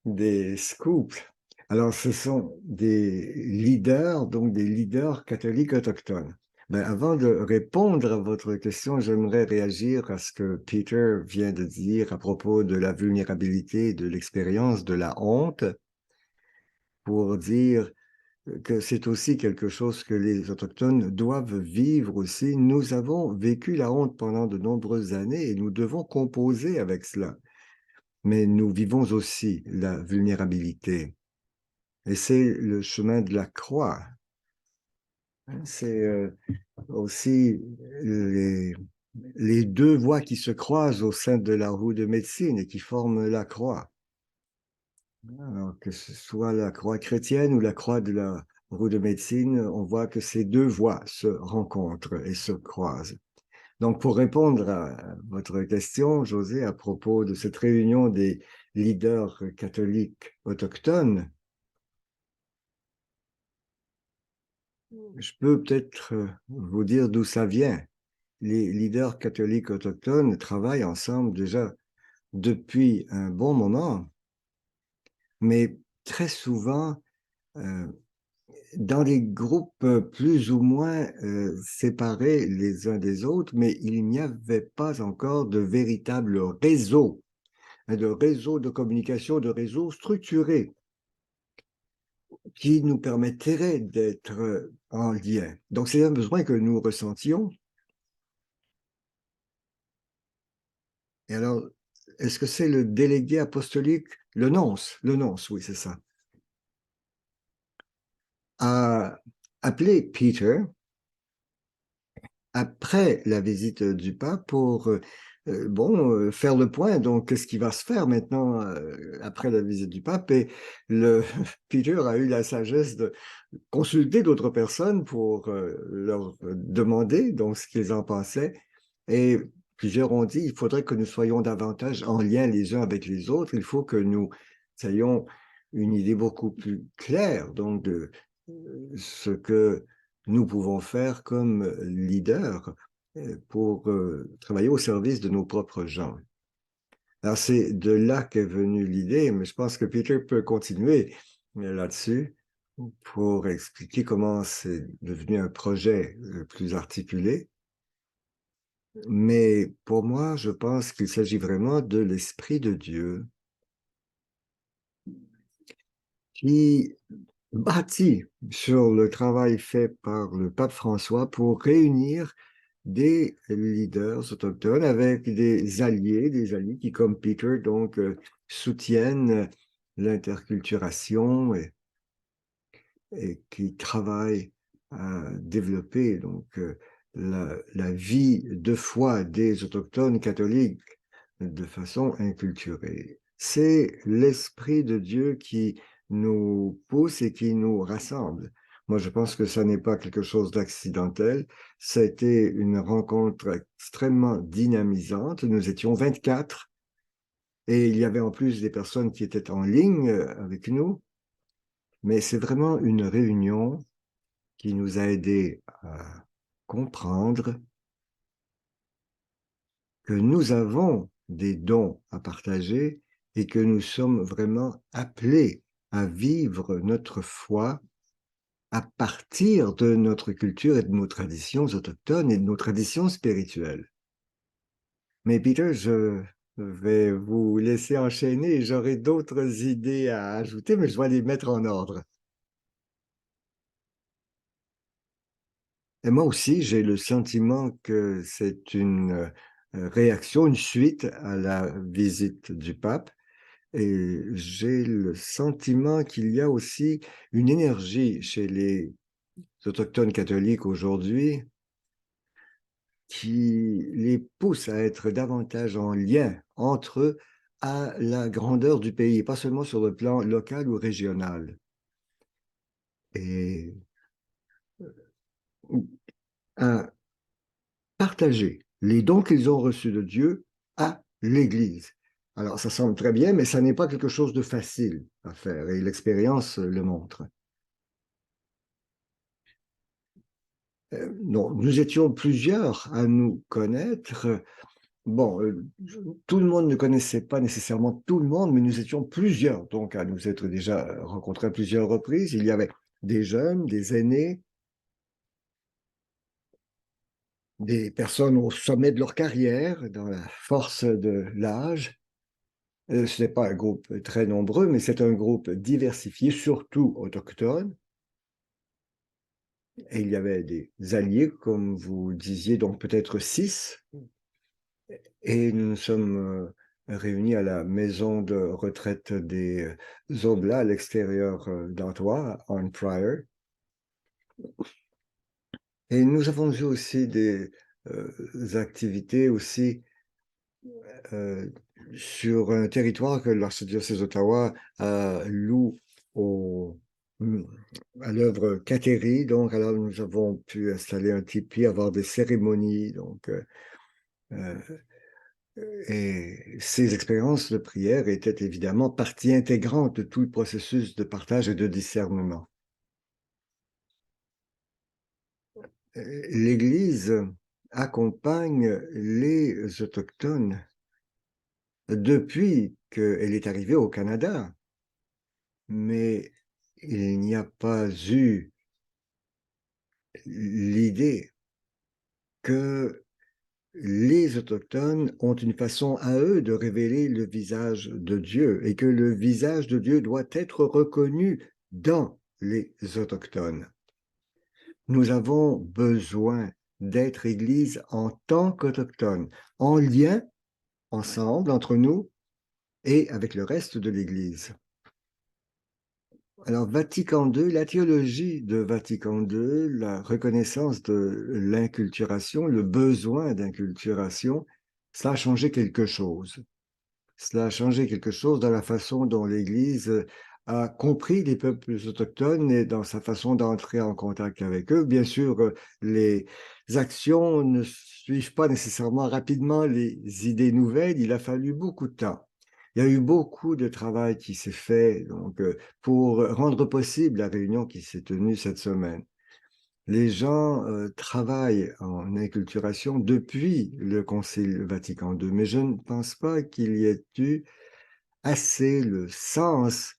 des scoops? Alors, ce sont des leaders, donc des leaders catholiques autochtones. Ben, avant de répondre à votre question, j'aimerais réagir à ce que Peter vient de dire à propos de la vulnérabilité, de l'expérience, de la honte, pour dire que c'est aussi quelque chose que les Autochtones doivent vivre aussi. Nous avons vécu la honte pendant de nombreuses années et nous devons composer avec cela. Mais nous vivons aussi la vulnérabilité. Et c'est le chemin de la croix. C'est aussi les deux voies qui se croisent au sein de la roue de médecine et qui forment la croix. Alors, que ce soit la croix chrétienne ou la croix de la roue de médecine, on voit que ces deux voies se rencontrent et se croisent. Donc, pour répondre à votre question, José, à propos de cette réunion des leaders catholiques autochtones, je peux peut-être vous dire d'où ça vient. Les leaders catholiques autochtones travaillent ensemble déjà depuis un bon moment, mais très souvent dans des groupes plus ou moins séparés les uns des autres, mais il n'y avait pas encore de véritable réseau, de réseau de communication, de réseau structuré qui nous permettrait d'être en lien. Donc, c'est un besoin que nous ressentions. Et alors, est-ce que c'est le délégué apostolique, le nonce, oui, c'est ça, a appelé Peter après la visite du pape pour faire le point. Donc, qu'est-ce qui va se faire maintenant après la visite du pape? Et Peter a eu la sagesse de consulter d'autres personnes pour leur demander donc ce qu'ils en pensaient. Et plusieurs ont dit, il faudrait que nous soyons davantage en lien les uns avec les autres. Il faut que nous ayons une idée beaucoup plus claire donc de ce que nous pouvons faire comme leaders pour travailler au service de nos propres gens. Alors, c'est de là qu'est venue l'idée, mais je pense que Peter peut continuer là-dessus pour expliquer comment c'est devenu un projet plus articulé. Mais pour moi, je pense qu'il s'agit vraiment de l'Esprit de Dieu qui bâtit sur le travail fait par le pape François pour réunir des leaders autochtones avec des alliés qui, comme Peter, donc, soutiennent l'interculturation et qui travaillent à développer donc, la vie de foi des autochtones catholiques de façon inculturée. C'est l'Esprit de Dieu qui nous pousse et qui nous rassemble. Moi, je pense que ça n'est pas quelque chose d'accidentel. Ça a été une rencontre extrêmement dynamisante. Nous étions 24 et il y avait en plus des personnes qui étaient en ligne avec nous. Mais c'est vraiment une réunion qui nous a aidés à comprendre que nous avons des dons à partager et que nous sommes vraiment appelés à vivre notre foi à partir de notre culture et de nos traditions autochtones et de nos traditions spirituelles. Mais Peter, je vais vous laisser enchaîner. J'aurai d'autres idées à ajouter, mais je dois les mettre en ordre. Et moi aussi, j'ai le sentiment que c'est une réaction, une suite à la visite du pape. Et j'ai le sentiment qu'il y a aussi une énergie chez les autochtones catholiques aujourd'hui qui les pousse à être davantage en lien entre eux à la grandeur du pays, pas seulement sur le plan local ou régional. Et à partager les dons qu'ils ont reçus de Dieu à l'Église. Alors, ça semble très bien, mais ça n'est pas quelque chose de facile à faire, et l'expérience le montre. Non, nous étions plusieurs à nous connaître. Bon, tout le monde ne connaissait pas nécessairement tout le monde, mais nous étions plusieurs, donc à nous être déjà rencontrés à plusieurs reprises. Il y avait des jeunes, des aînés, des personnes au sommet de leur carrière, dans la force de l'âge. Ce n'est pas un groupe très nombreux, mais c'est un groupe diversifié, surtout autochtone. Et il y avait des alliés, comme vous disiez, donc peut-être 6. Et nous nous sommes réunis à la maison de retraite des Oblats à l'extérieur d'Artois, on Pryor. Et nous avons eu aussi des activités aussi sur un territoire que l'archidiocèse d'Ottawa loue à l'œuvre Kateri. Donc, alors, nous avons pu installer un tipi, avoir des cérémonies. Donc, et ces expériences de prière étaient évidemment partie intégrante de tout le processus de partage et de discernement. L'Église accompagne les Autochtones depuis qu'elle est arrivée au Canada, mais il n'y a pas eu l'idée que les Autochtones ont une façon à eux de révéler le visage de Dieu et que le visage de Dieu doit être reconnu dans les Autochtones. Nous avons besoin d'être Église en tant qu'Autochtones, en lien ensemble, entre nous, et avec le reste de l'Église. Alors, Vatican II, la théologie de Vatican II, la reconnaissance de l'inculturation, le besoin d'inculturation, ça a changé quelque chose. Cela a changé quelque chose dans la façon dont l'Église a compris les peuples autochtones et dans sa façon d'entrer en contact avec eux. Bien sûr, les actions ne suivent pas nécessairement rapidement les idées nouvelles. Il a fallu beaucoup de temps. Il y a eu beaucoup de travail qui s'est fait donc, pour rendre possible la réunion qui s'est tenue cette semaine. Les gens travaillent en inculturation depuis le Concile Vatican II, mais je ne pense pas qu'il y ait eu assez le sens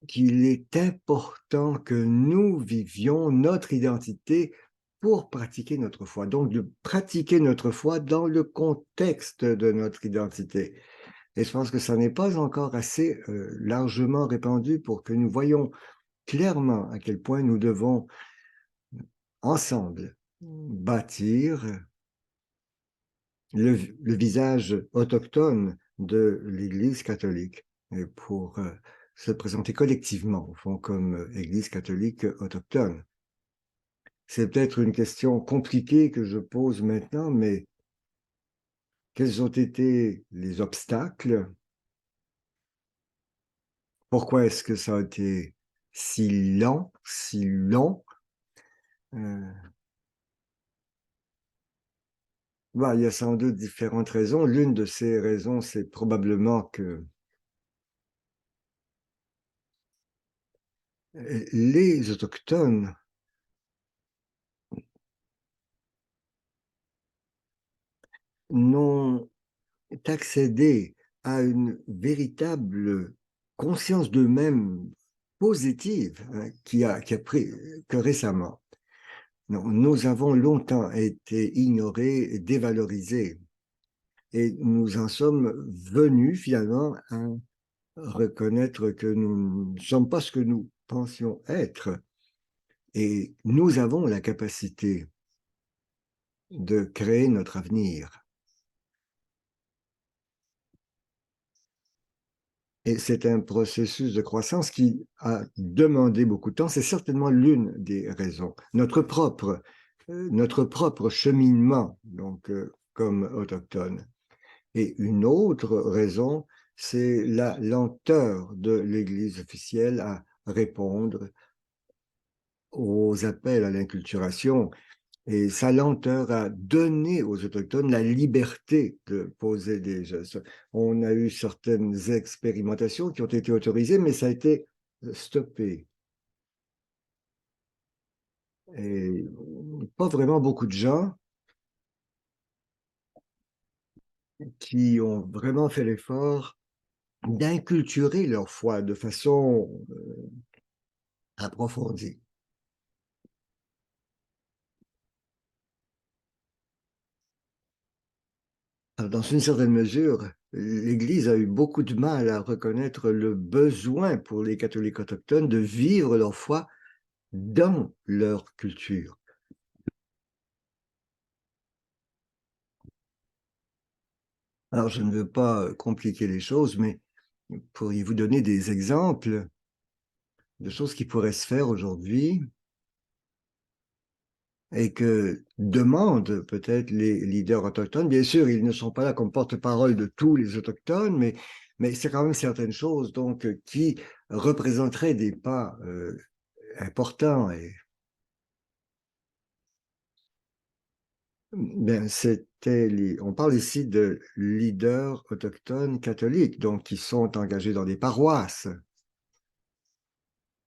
qu'il est important que nous vivions notre identité pour pratiquer notre foi. Donc, de pratiquer notre foi dans le contexte de notre identité. Et je pense que ça n'est pas encore assez largement répandu pour que nous voyions clairement à quel point nous devons ensemble bâtir le visage autochtone de l'Église catholique et pour se présenter collectivement, au fond, comme Église catholique autochtone. C'est peut-être une question compliquée que je pose maintenant, mais quels ont été les obstacles? Pourquoi est-ce que ça a été si lent, si long? Il y a sans doute différentes raisons. L'une de ces raisons, c'est probablement que les Autochtones n'ont accédé à une véritable conscience d'eux-mêmes positive qui a pris que récemment. Non, nous avons longtemps été ignorés, dévalorisés, et nous en sommes venus finalement à reconnaître que nous ne sommes pas ce que nous pensions être. Et nous avons la capacité de créer notre avenir. Et c'est un processus de croissance qui a demandé beaucoup de temps. C'est certainement l'une des raisons. Notre propre cheminement, donc, comme autochtone. Et une autre raison, c'est la lenteur de l'Église officielle à répondre aux appels à l'inculturation et sa lenteur à donner aux Autochtones la liberté de poser des gestes. On a eu certaines expérimentations qui ont été autorisées, mais ça a été stoppé. Et pas vraiment beaucoup de gens qui ont vraiment fait l'effort d'inculturer leur foi de façon approfondie. Alors, dans une certaine mesure, l'Église a eu beaucoup de mal à reconnaître le besoin pour les catholiques autochtones de vivre leur foi dans leur culture. Alors, je ne veux pas compliquer les choses, mais pourriez-vous donner des exemples de choses qui pourraient se faire aujourd'hui et que demandent peut-être les leaders autochtones? Bien sûr, ils ne sont pas là comme porte-parole de tous les autochtones, mais c'est quand même certaines choses donc, qui représenteraient des pas importants. Et bien, on parle ici de leaders autochtones catholiques, donc qui sont engagés dans des paroisses.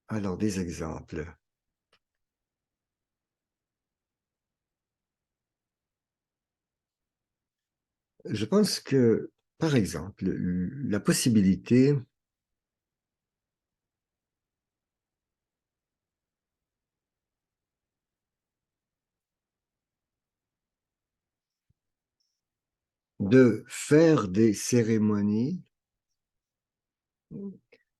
Alors, des exemples. Je pense que, par exemple, la possibilité de faire des cérémonies.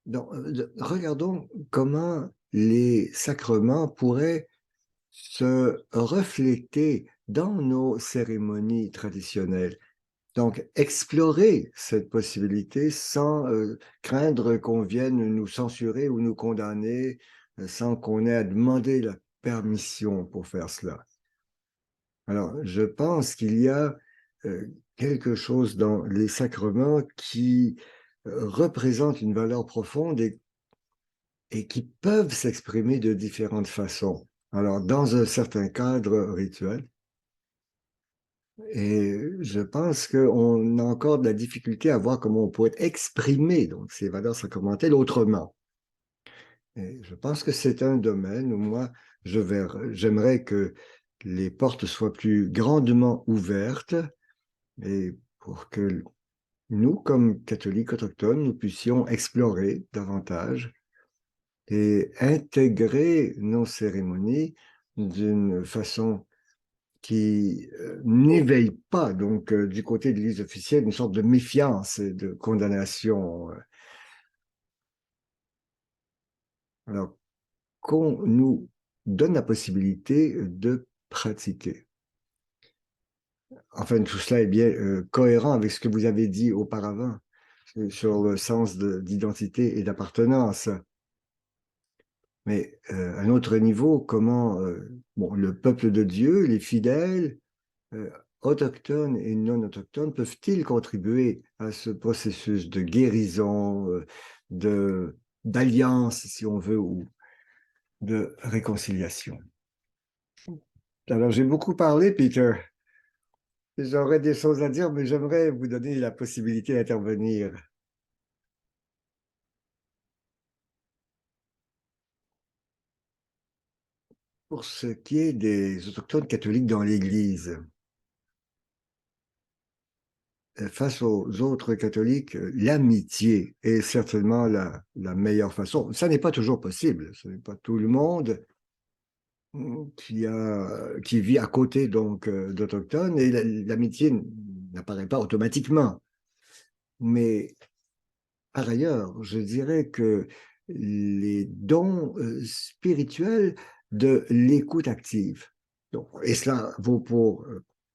Donc, regardons comment les sacrements pourraient se refléter dans nos cérémonies traditionnelles. Donc, explorer cette possibilité sans craindre qu'on vienne nous censurer ou nous condamner, sans qu'on ait à demander la permission pour faire cela. Alors, je pense qu'il y a quelque chose dans les sacrements qui représente une valeur profonde et qui peuvent s'exprimer de différentes façons. Alors, dans un certain cadre rituel, et je pense qu'on a encore de la difficulté à voir comment on pourrait exprimer donc, ces valeurs sacramentelles autrement. Et je pense que c'est un domaine où moi, j'aimerais que les portes soient plus grandement ouvertes et pour que nous, comme catholiques autochtones, nous puissions explorer davantage et intégrer nos cérémonies d'une façon qui n'éveille pas, donc, du côté de l'Église officielle, une sorte de méfiance et de condamnation. Alors, qu'on nous donne la possibilité de pratiquer. Enfin, tout cela est bien cohérent avec ce que vous avez dit auparavant sur le sens d'identité et d'appartenance. Mais à un autre niveau, comment bon, le peuple de Dieu, les fidèles, autochtones et non autochtones, peuvent-ils contribuer à ce processus de guérison, d'alliance, si on veut, ou de réconciliation? Alors, j'ai beaucoup parlé, Peter. J'aurais des choses à dire, mais j'aimerais vous donner la possibilité d'intervenir. Pour ce qui est des autochtones catholiques dans l'Église, face aux autres catholiques, l'amitié est certainement la meilleure façon. Ça n'est pas toujours possible. Ce n'est pas tout le monde qui vit à côté donc d'Autochtones et l'amitié n'apparaît pas automatiquement. Mais par ailleurs, je dirais que les dons spirituels de l'écoute active, donc, et cela vaut pour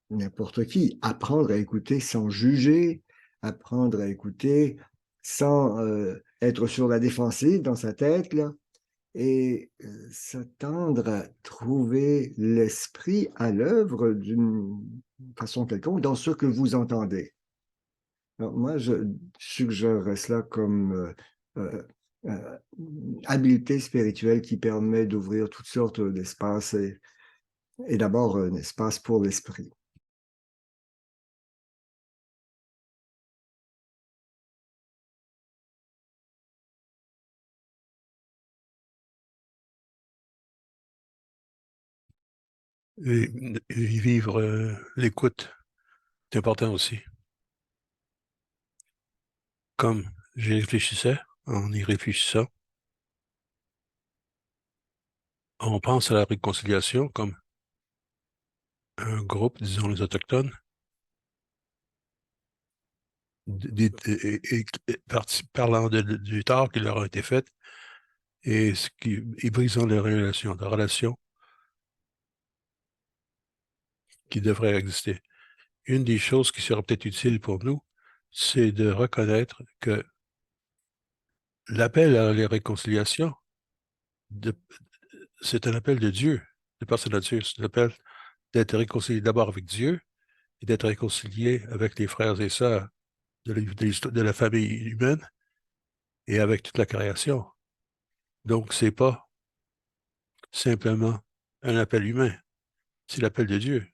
n'importe qui, apprendre à écouter sans juger, apprendre à écouter sans être sur la défensive dans sa tête, là, et s'attendre à trouver l'esprit à l'œuvre d'une façon quelconque dans ce que vous entendez. Alors, moi, je suggérerais cela comme habileté spirituelle qui permet d'ouvrir toutes sortes d'espaces et d'abord un espace pour l'esprit. Et vivre l'écoute, c'est important aussi. Comme j'y réfléchissais, en y réfléchissant, on pense à la réconciliation comme un groupe, disons les Autochtones, parlant du tort qui leur a été fait et brisant les relations qui devraient exister. Une des choses qui serait peut-être utile pour nous, c'est de reconnaître que l'appel à la réconciliation, c'est un appel de Dieu, de par sa nature. C'est un appel d'être réconcilié d'abord avec Dieu et d'être réconcilié avec les frères et sœurs de la famille humaine et avec toute la création. Donc, c'est pas simplement un appel humain, c'est l'appel de Dieu.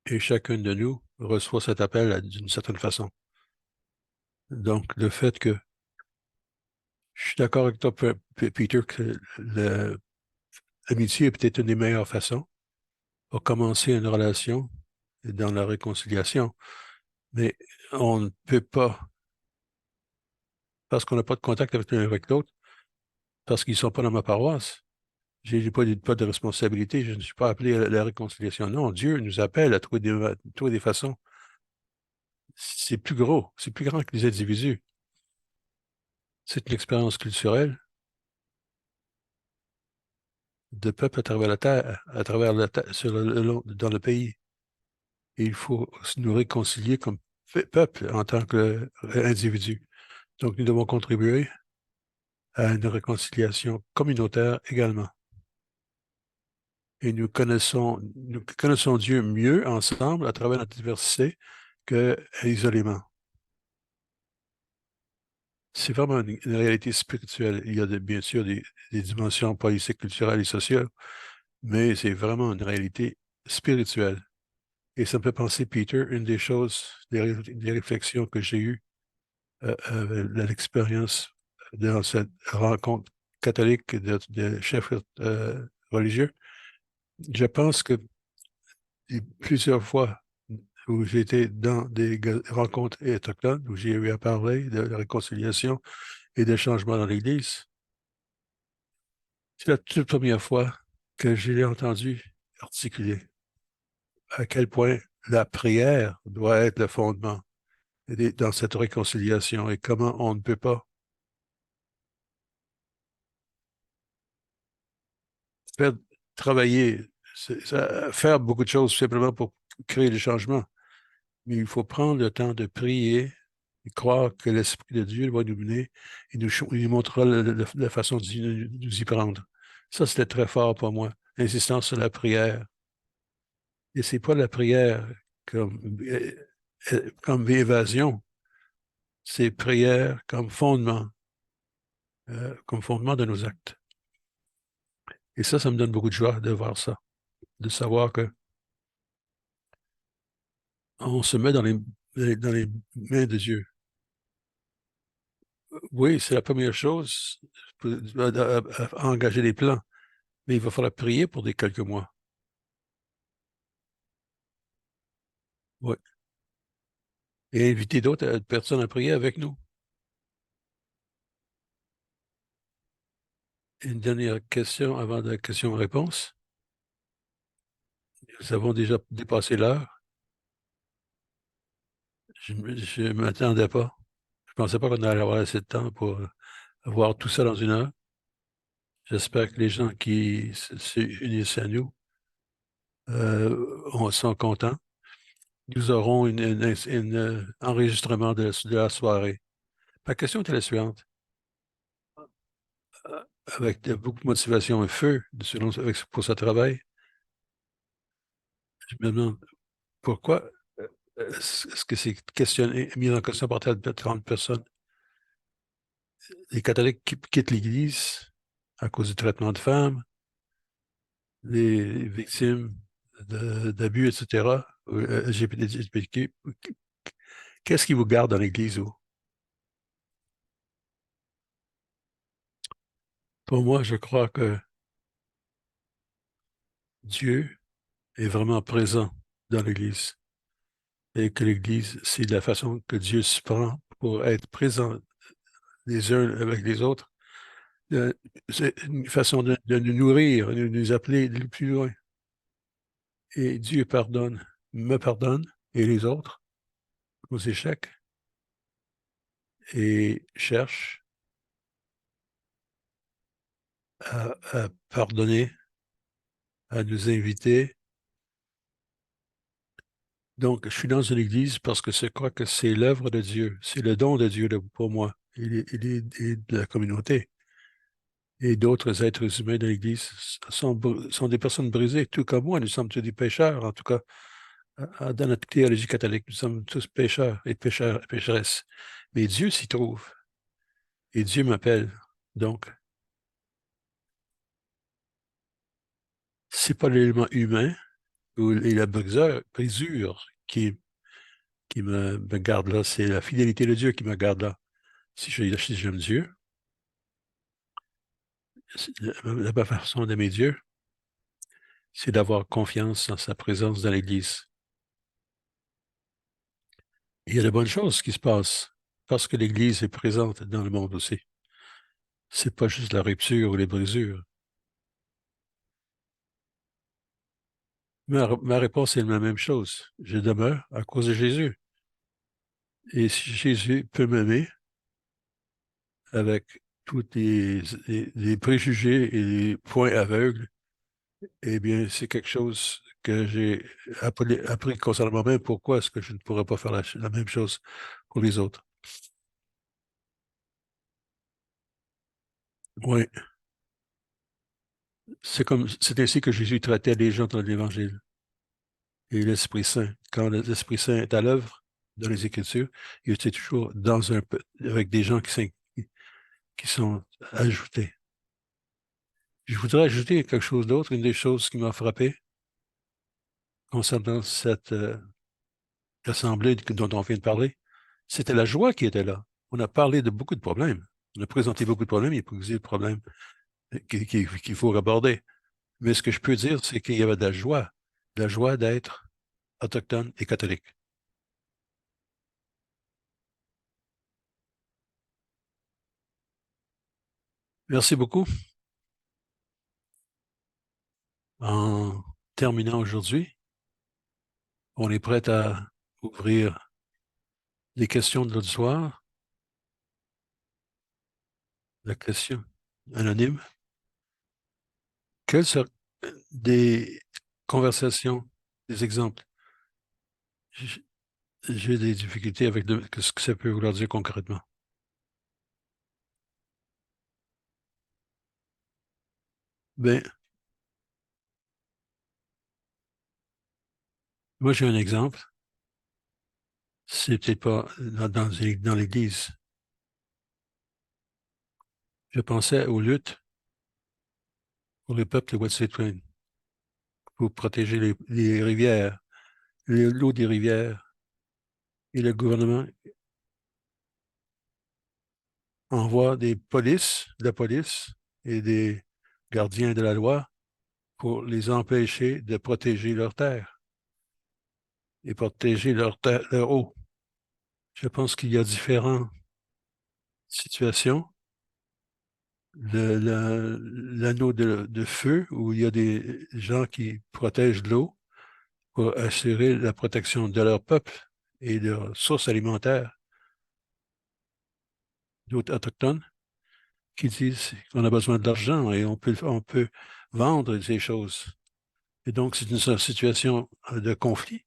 Et chacun de nous reçoit cet appel d'une certaine façon. Donc, le fait que je suis d'accord avec toi, Peter, que l'amitié est peut-être une des meilleures façons pour commencer une relation dans la réconciliation. Mais on ne peut pas, parce qu'on n'a pas de contact avec l'un avec l'autre, parce qu'ils ne sont pas dans ma paroisse. Je n'ai pas de responsabilité, je ne suis pas appelé à la réconciliation. Non, Dieu nous appelle à trouver des façons. C'est plus gros, c'est plus grand que les individus. C'est une expérience culturelle de peuple à travers la terre, dans le pays. Et il faut nous réconcilier comme peuple en tant qu'individu. Donc, nous devons contribuer à une réconciliation communautaire également. Et nous connaissons Dieu mieux ensemble à travers notre diversité qu'isolément. C'est vraiment une réalité spirituelle. Il y a bien sûr des dimensions politiques, culturelles et sociales, mais c'est vraiment une réalité spirituelle. Et ça me fait penser, Peter, une des choses, des réflexions que j'ai eues de l'expérience dans cette rencontre catholique de chefs religieux. Je pense que plusieurs fois où j'ai été dans des rencontres autochtones, où j'ai eu à parler de la réconciliation et des changements dans l'Église, c'est la toute première fois que je l'ai entendu articuler à quel point la prière doit être le fondement dans cette réconciliation et comment on ne peut pas faire travailler, faire beaucoup de choses simplement pour créer des changements. Mais il faut prendre le temps de prier et croire que l'Esprit de Dieu va nous mener et nous montrera la façon de nous y prendre. Ça, c'était très fort pour moi. L'insistance sur la prière. Et c'est pas la prière comme évasion, c'est prière comme fondement de nos actes. Et ça me donne beaucoup de joie de voir ça, de savoir que on se met dans les mains de Dieu. Oui, c'est la première chose, à engager des plans, mais il va falloir prier pour quelques mois. Oui. Et inviter d'autres personnes à prier avec nous. Une dernière question avant la question-réponse. Nous avons déjà dépassé l'heure. Je ne m'attendais pas. Je ne pensais pas qu'on allait avoir assez de temps pour voir tout ça dans une heure. J'espère que les gens qui s'unissent à nous sont contents. Nous aurons un enregistrement de la soirée. Ma question était la suivante. Avec beaucoup de motivation et feu pour ce travail, je me demande pourquoi est-ce que c'est questionné, mis en question par 30 personnes? Les catholiques quittent l'Église à cause du traitement de femmes, les victimes d'abus, etc., LGBTQ. Qu'est-ce qui vous garde dans l'Église, vous? Pour moi, je crois que Dieu est vraiment présent dans l'Église et que l'Église, c'est la façon que Dieu se prend pour être présent les uns avec les autres. C'est une façon de nous nourrir, de nous appeler le plus loin. Et Dieu me pardonne et les autres aux échecs et cherche à pardonner, à nous inviter. Donc, je suis dans une église parce que je crois que c'est l'œuvre de Dieu, c'est le don de Dieu pour moi et de la communauté. Et d'autres êtres humains de l'Église sont des personnes brisées, tout comme moi. Nous sommes tous des pécheurs, en tout cas, dans notre théologie catholique. Nous sommes tous pécheurs et pécheresses. Mais Dieu s'y trouve. Et Dieu m'appelle. Donc, c'est pas l'élément humain ou la brisure qui me garde là. C'est la fidélité de Dieu qui me garde là. Si j'aime Dieu, la bonne façon d'aimer Dieu, c'est d'avoir confiance en sa présence dans l'Église. Il y a de bonnes choses qui se passent parce que l'Église est présente dans le monde aussi. C'est pas juste la rupture ou les brisures. Ma réponse est la même chose. Je demeure à cause de Jésus. Et si Jésus peut m'aimer avec tous les préjugés et les points aveugles, eh bien, c'est quelque chose que j'ai appris concernant moi-même, pourquoi est-ce que je ne pourrais pas faire la même chose pour les autres? Oui, c'est ainsi que Jésus traitait les gens dans l'Évangile. Et l'Esprit Saint, quand l'Esprit Saint est à l'œuvre dans les Écritures, il était toujours avec des gens qui sont ajoutés. Je voudrais ajouter quelque chose d'autre, une des choses qui m'a frappé concernant cette assemblée dont on vient de parler, c'était la joie qui était là. On a parlé de beaucoup de problèmes. On a présenté beaucoup de problèmes, il y a beaucoup de problèmes qu'il faut aborder. Mais ce que je peux dire, c'est qu'il y avait de la joie d'être autochtone et catholique. Merci beaucoup. En terminant aujourd'hui, on est prêt à ouvrir les questions de l'auditoire. La question anonyme. Quelles seraient des conversations, des exemples? J'ai des difficultés avec ce que ça peut vouloir dire concrètement. Ben, moi, j'ai un exemple. C'est peut-être pas dans l'Église. Je pensais aux luttes pour le peuple de Wet'suwet'en, pour protéger les rivières, l'eau des rivières. Et le gouvernement envoie de la police et des gardiens de la loi pour les empêcher de protéger leurs terres et protéger leur eau. Je pense qu'il y a différentes situations. L'anneau de feu, où il y a des gens qui protègent l'eau pour assurer la protection de leur peuple et de leurs sources alimentaires, d'autres autochtones qui disent qu'on a besoin de l'argent et on peut vendre ces choses. Et donc, c'est une situation de conflit,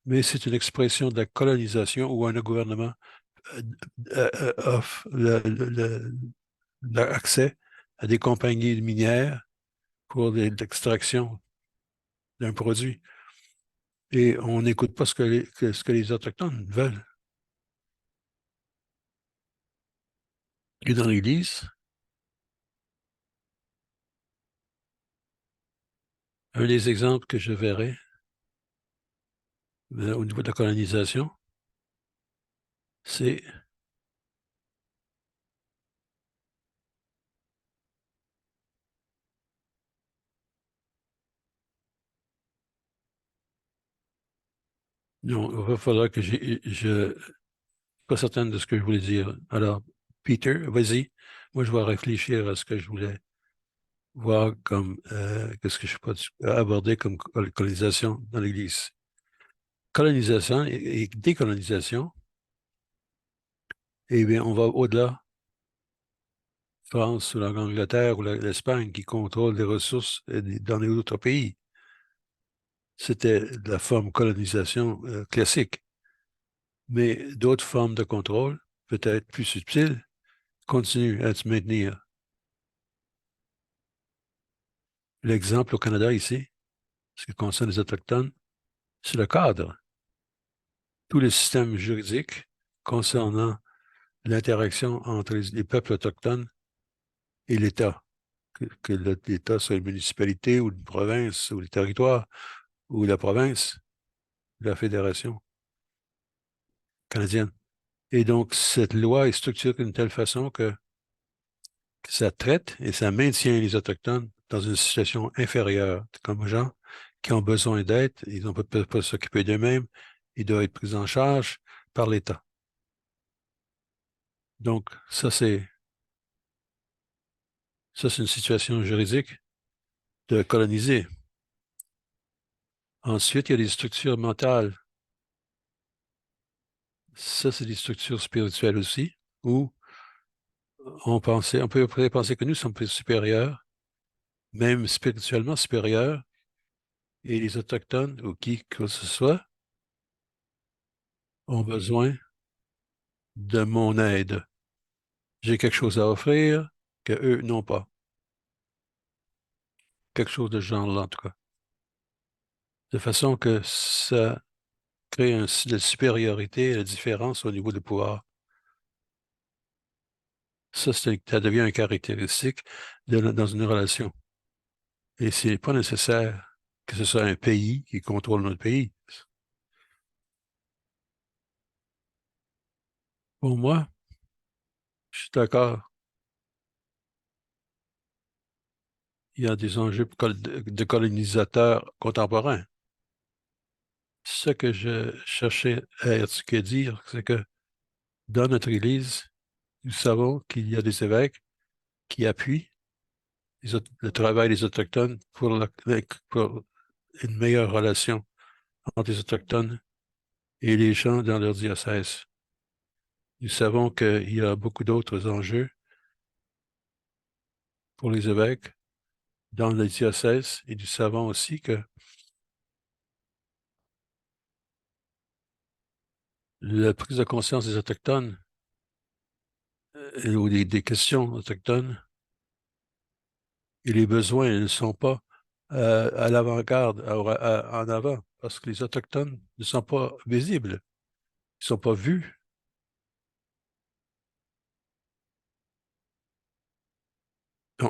mais c'est une expression de la colonisation où un gouvernement offre l'accès à des compagnies minières pour l'extraction d'un produit. Et on n'écoute pas ce que les Autochtones veulent. Et dans l'Église, un des exemples que je verrai au niveau de la colonisation, c'est non, il va falloir que je pas certain de ce que je voulais dire. Alors, Peter, vas-y. Moi, je vais réfléchir à ce que je voulais voir comme qu'est-ce que je peux aborder comme colonisation dans l'Église. Colonisation et décolonisation, eh bien, on va au-delà. France ou l'Angleterre ou l'Espagne qui contrôlent les ressources dans les autres pays. C'était la forme colonisation classique. Mais d'autres formes de contrôle, peut-être plus subtiles, continuent à se maintenir. L'exemple au Canada ici, ce qui concerne les Autochtones, c'est le cadre. Tout le système juridique concernant l'interaction entre les peuples autochtones et l'État, que l'État soit une municipalité ou une province ou le territoire ou la province, la fédération canadienne. Et donc, cette loi est structurée d'une telle façon que ça traite et ça maintient les Autochtones dans une situation inférieure, comme gens qui ont besoin d'aide, ils ne peuvent pas s'occuper d'eux-mêmes, ils doivent être pris en charge par l'État. Donc, ça, c'est une situation juridique de coloniser. Ensuite, il y a des structures mentales. Ça, c'est des structures spirituelles aussi, où on peut penser que nous sommes supérieurs, même spirituellement supérieurs, et les Autochtones, ou qui que ce soit, ont besoin de mon aide. J'ai quelque chose à offrir que eux n'ont pas. Quelque chose de ce genre-là, en tout cas. De façon que ça crée un de supériorité et de différence au niveau du pouvoir. Ça, ça devient une caractéristique dans une relation. Et c'est pas nécessaire que ce soit un pays qui contrôle notre pays. Pour moi, je suis d'accord. Il y a des enjeux de colonisateurs contemporains. Ce que je cherchais à dire, c'est que dans notre Église, nous savons qu'il y a des évêques qui appuient le travail des Autochtones pour une meilleure relation entre les Autochtones et les gens dans leur diocèse. Nous savons qu'il y a beaucoup d'autres enjeux pour les évêques dans le diocèse et nous savons aussi que la prise de conscience des Autochtones ou des questions autochtones et les besoins ne sont pas à l'avant-garde, en avant, parce que les Autochtones ne sont pas visibles, ils ne sont pas vus.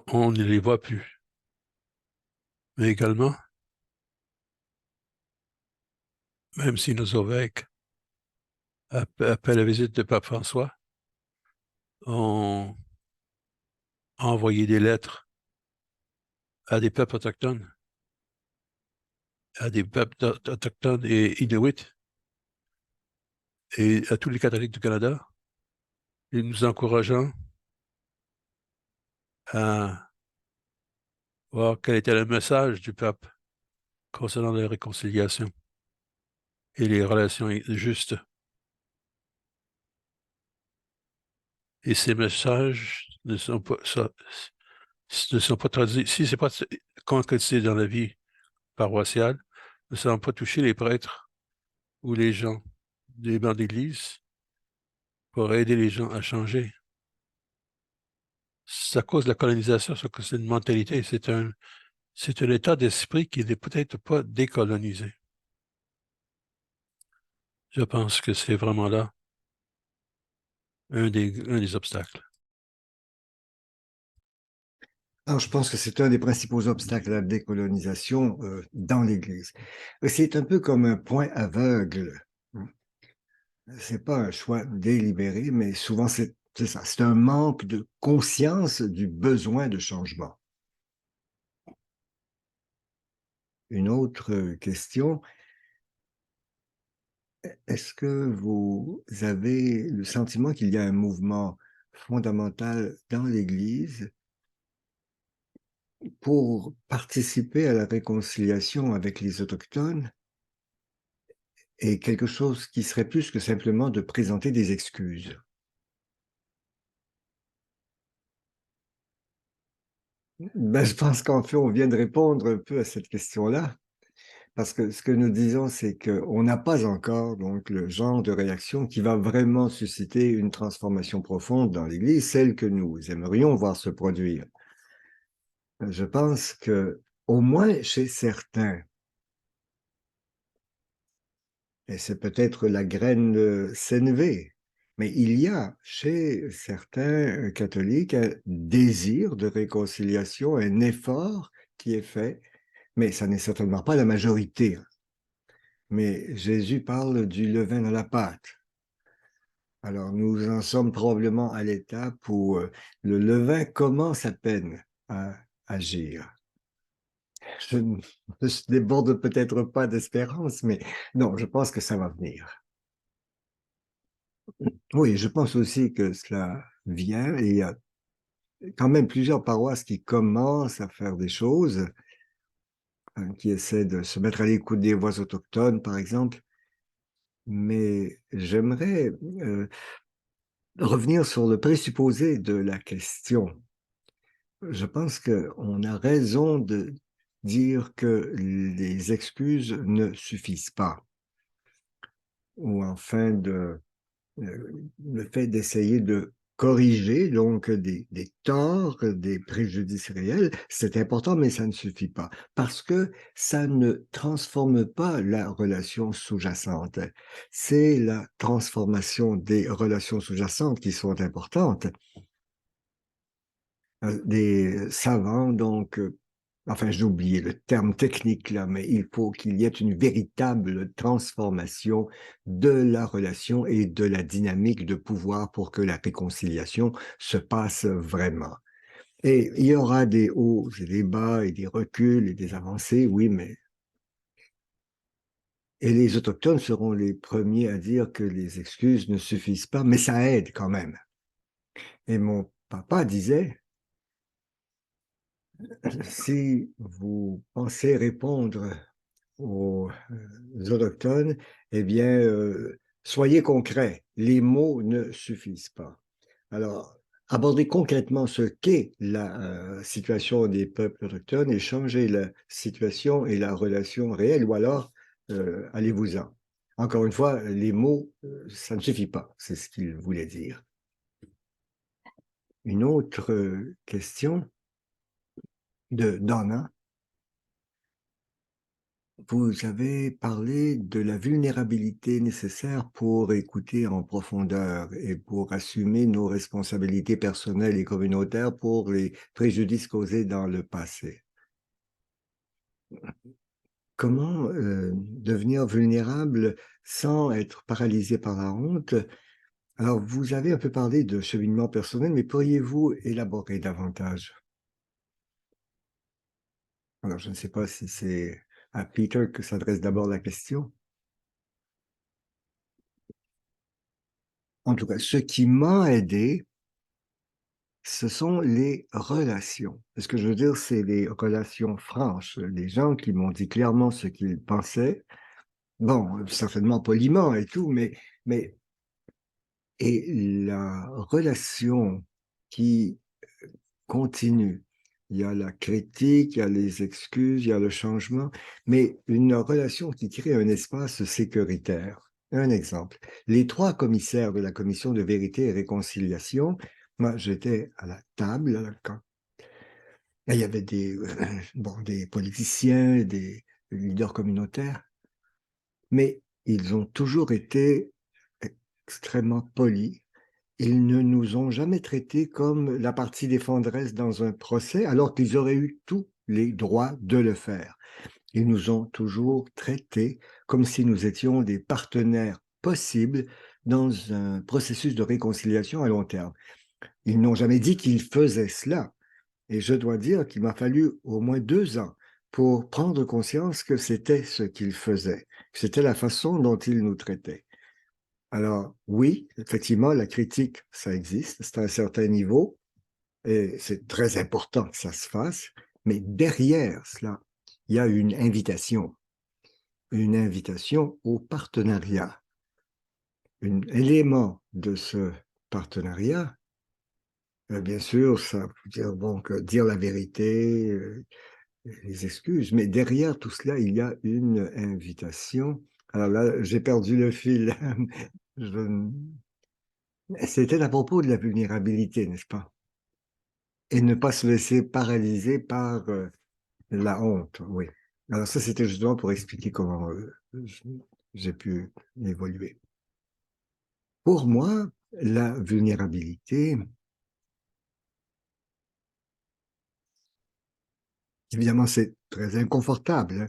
On ne les voit plus. Mais également, même si nos évêques, après la visite de Pape François, ont envoyé des lettres à des peuples autochtones, à des peuples autochtones et inuits, et à tous les catholiques du Canada, et nous encourageant à voir quel était le message du pape concernant la réconciliation et les relations justes. Et ces messages ne sont pas traduits, si ce n'est pas concrétisé dans la vie paroissiale, ne sont pas toucher les prêtres ou les gens des bancs d'église pour aider les gens à changer. C'est à cause de la colonisation, c'est une mentalité, c'est un état d'esprit qui n'est peut-être pas décolonisé. Je pense que c'est vraiment là un des obstacles. Alors, je pense que c'est un des principaux obstacles à la décolonisation dans l'Église. C'est un peu comme un point aveugle. C'est pas un choix délibéré, mais souvent c'est ça, c'est un manque de conscience du besoin de changement. Une autre question, est-ce que vous avez le sentiment qu'il y a un mouvement fondamental dans l'Église pour participer à la réconciliation avec les Autochtones et quelque chose qui serait plus que simplement de présenter des excuses? Ben, je pense qu'en fait, on vient de répondre un peu à cette question-là. Parce que ce que nous disons, c'est qu'on n'a pas encore donc le genre de réaction qui va vraiment susciter une transformation profonde dans l'Église, celle que nous aimerions voir se produire. Je pense que, au moins chez certains, et c'est peut-être la graine s'élever, mais il y a chez certains catholiques un désir de réconciliation, un effort qui est fait, mais ça n'est certainement pas la majorité. Mais Jésus parle du levain dans la pâte. Alors, nous en sommes probablement à l'étape où le levain commence à peine à agir. Je ne déborde peut-être pas d'espérance, mais non, je pense que ça va venir. Oui, je pense aussi que cela vient et il y a quand même plusieurs paroisses qui commencent à faire des choses, qui essaient de se mettre à l'écoute des voix autochtones, par exemple. Mais j'aimerais revenir sur le présupposé de la question. Je pense qu'on a raison de dire que les excuses ne suffisent pas, ou enfin le fait d'essayer de corriger donc des torts, des préjudices réels, c'est important, mais ça ne suffit pas parce que ça ne transforme pas la relation sous-jacente. C'est la transformation des relations sous-jacentes qui sont importantes. Des savants, donc, enfin, j'ai oublié le terme technique là, mais il faut qu'il y ait une véritable transformation de la relation et de la dynamique de pouvoir pour que la réconciliation se passe vraiment. Et il y aura des hauts et des bas et des reculs et des avancées, oui, mais... Et les Autochtones seront les premiers à dire que les excuses ne suffisent pas, mais ça aide quand même. Et mon papa disait, si vous pensez répondre aux autochtones, eh bien, soyez concrets. Les mots ne suffisent pas. Alors, aborder concrètement ce qu'est la situation des peuples autochtones et changer la situation et la relation réelle, ou alors allez-vous-en. Encore une fois, les mots, ça ne suffit pas, c'est ce qu'il voulait dire. Une autre question de Donna. Vous avez parlé de la vulnérabilité nécessaire pour écouter en profondeur et pour assumer nos responsabilités personnelles et communautaires pour les préjudices causés dans le passé. Comment devenir vulnérable sans être paralysé par la honte? Alors, vous avez un peu parlé de cheminement personnel, mais pourriez-vous élaborer davantage? Alors, je ne sais pas si c'est à Peter que s'adresse d'abord la question. En tout cas, ce qui m'a aidé, ce sont les relations. Ce que je veux dire, c'est les relations franches. Les gens qui m'ont dit clairement ce qu'ils pensaient. Bon, certainement poliment et tout, mais et la relation qui continue. Il y a la critique, il y a les excuses, il y a le changement, mais une relation qui crée un espace sécuritaire. Un exemple. Les 3 commissaires de la commission de vérité et réconciliation, moi j'étais à la table quand il y avait des politiciens, des leaders communautaires, mais ils ont toujours été extrêmement polis. Ils ne nous ont jamais traités comme la partie défenderesse dans un procès, alors qu'ils auraient eu tous les droits de le faire. Ils nous ont toujours traités comme si nous étions des partenaires possibles dans un processus de réconciliation à long terme. Ils n'ont jamais dit qu'ils faisaient cela. Et je dois dire qu'il m'a fallu au moins 2 ans pour prendre conscience que c'était ce qu'ils faisaient, que c'était la façon dont ils nous traitaient. Alors, oui, effectivement, la critique, ça existe, c'est à un certain niveau, et c'est très important que ça se fasse, mais derrière cela, il y a une invitation au partenariat. Un élément de ce partenariat, bien sûr, ça veut dire donc dire la vérité, les excuses, mais derrière tout cela, il y a une invitation. Alors là, j'ai perdu le fil. Je... C'était à propos de la vulnérabilité, n'est-ce pas? Et ne pas se laisser paralyser par la honte, oui. Alors ça, c'était justement pour expliquer comment j'ai pu évoluer. Pour moi, la vulnérabilité, évidemment, c'est très inconfortable, hein,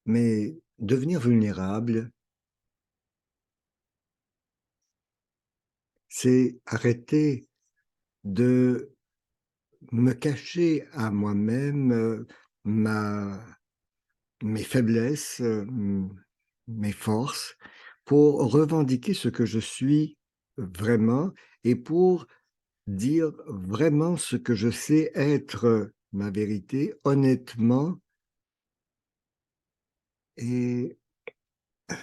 mais devenir vulnérable, c'est arrêter de me cacher à moi-même mes faiblesses, mes forces, pour revendiquer ce que je suis vraiment et pour dire vraiment ce que je sais être ma vérité, honnêtement, et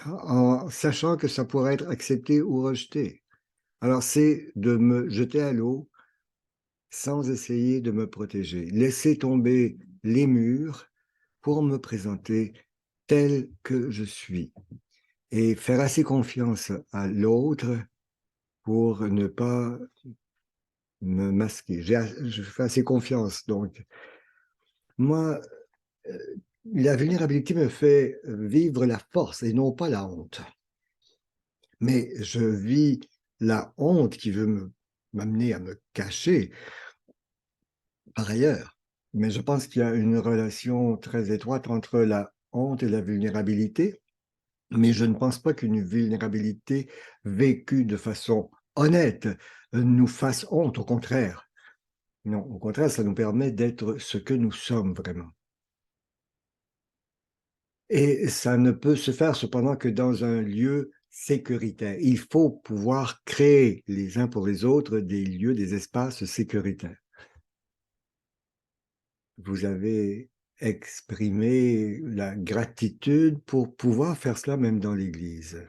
en sachant que ça pourrait être accepté ou rejeté. Alors, c'est de me jeter à l'eau sans essayer de me protéger, laisser tomber les murs pour me présenter tel que je suis et faire assez confiance à l'autre pour ne pas me masquer. Je fais assez confiance. Donc, moi, la vulnérabilité me fait vivre la force et non pas la honte. Mais je vis la honte qui veut m'amener à me cacher par ailleurs. Mais je pense qu'il y a une relation très étroite entre la honte et la vulnérabilité. Mais je ne pense pas qu'une vulnérabilité vécue de façon honnête nous fasse honte, au contraire. Non, au contraire, ça nous permet d'être ce que nous sommes vraiment. Et ça ne peut se faire cependant que dans un lieu sécuritaire. Il faut pouvoir créer les uns pour les autres des lieux, des espaces sécuritaires. Vous avez exprimé la gratitude pour pouvoir faire cela même dans l'Église.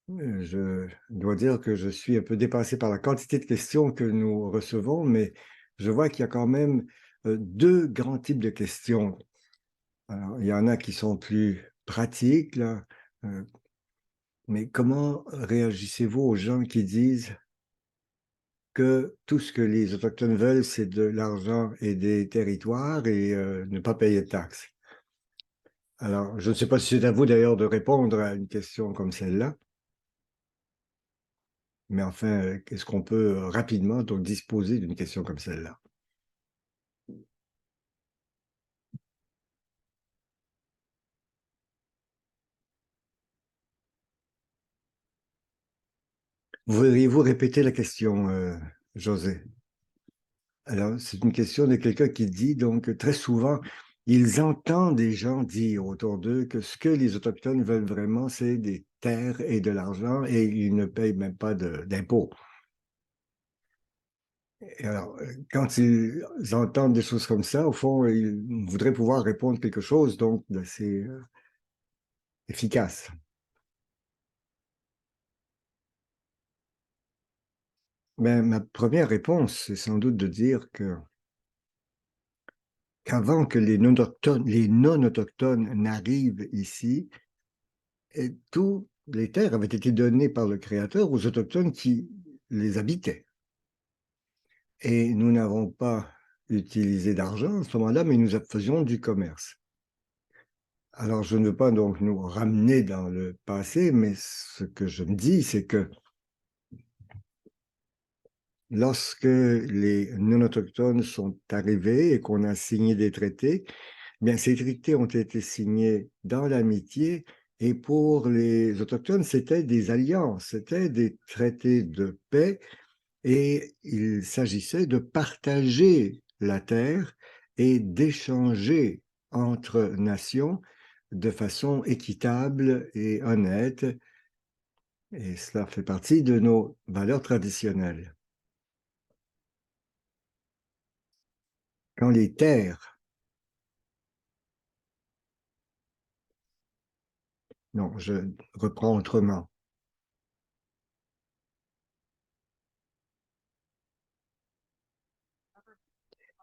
Je dois dire que je suis un peu dépassé par la quantité de questions que nous recevons, mais je vois qu'il y a quand même deux grands types de questions. Alors, il y en a qui sont plus pratiques, là, mais comment réagissez-vous aux gens qui disent que tout ce que les Autochtones veulent, c'est de l'argent et des territoires et ne pas payer de taxes? Alors, je ne sais pas si c'est à vous d'ailleurs de répondre à une question comme celle-là. Mais enfin, est-ce qu'on peut rapidement donc disposer d'une question comme celle-là? Voudriez-vous répéter la question, José? Alors, c'est une question de quelqu'un qui dit, donc, très souvent, ils entendent des gens dire autour d'eux que ce que les Autochtones veulent vraiment, c'est des terres et de l'argent et ils ne payent même pas d'impôts. Et alors, quand ils entendent des choses comme ça, au fond, ils voudraient pouvoir répondre quelque chose, donc, d'assez efficace. Mais ma première réponse, c'est sans doute de dire que qu'avant que les non-autochtones n'arrivent ici, et tous les terres avaient été données par le Créateur aux Autochtones qui les habitaient. Et nous n'avons pas utilisé d'argent à ce moment-là, mais nous faisions du commerce. Alors, je ne veux pas donc nous ramener dans le passé, mais ce que je me dis, c'est que lorsque les non-autochtones sont arrivés et qu'on a signé des traités, bien, ces traités ont été signés dans l'amitié et pour les Autochtones, c'était des alliances, c'était des traités de paix et il s'agissait de partager la terre et d'échanger entre nations de façon équitable et honnête. Et cela fait partie de nos valeurs traditionnelles. Quand les terres, non, je reprends autrement.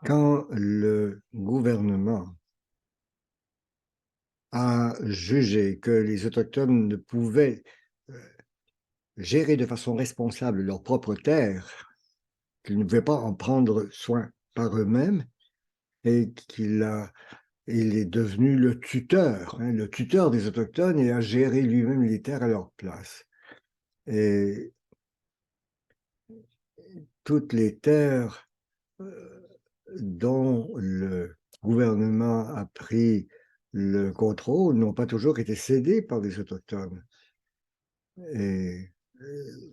Quand le gouvernement a jugé que les Autochtones ne pouvaient gérer de façon responsable leurs propres terres, qu'ils ne pouvaient pas en prendre soin par eux-mêmes, et il est devenu le tuteur des Autochtones et a géré lui-même les terres à leur place. Et toutes les terres dont le gouvernement a pris le contrôle n'ont pas toujours été cédées par les Autochtones. Et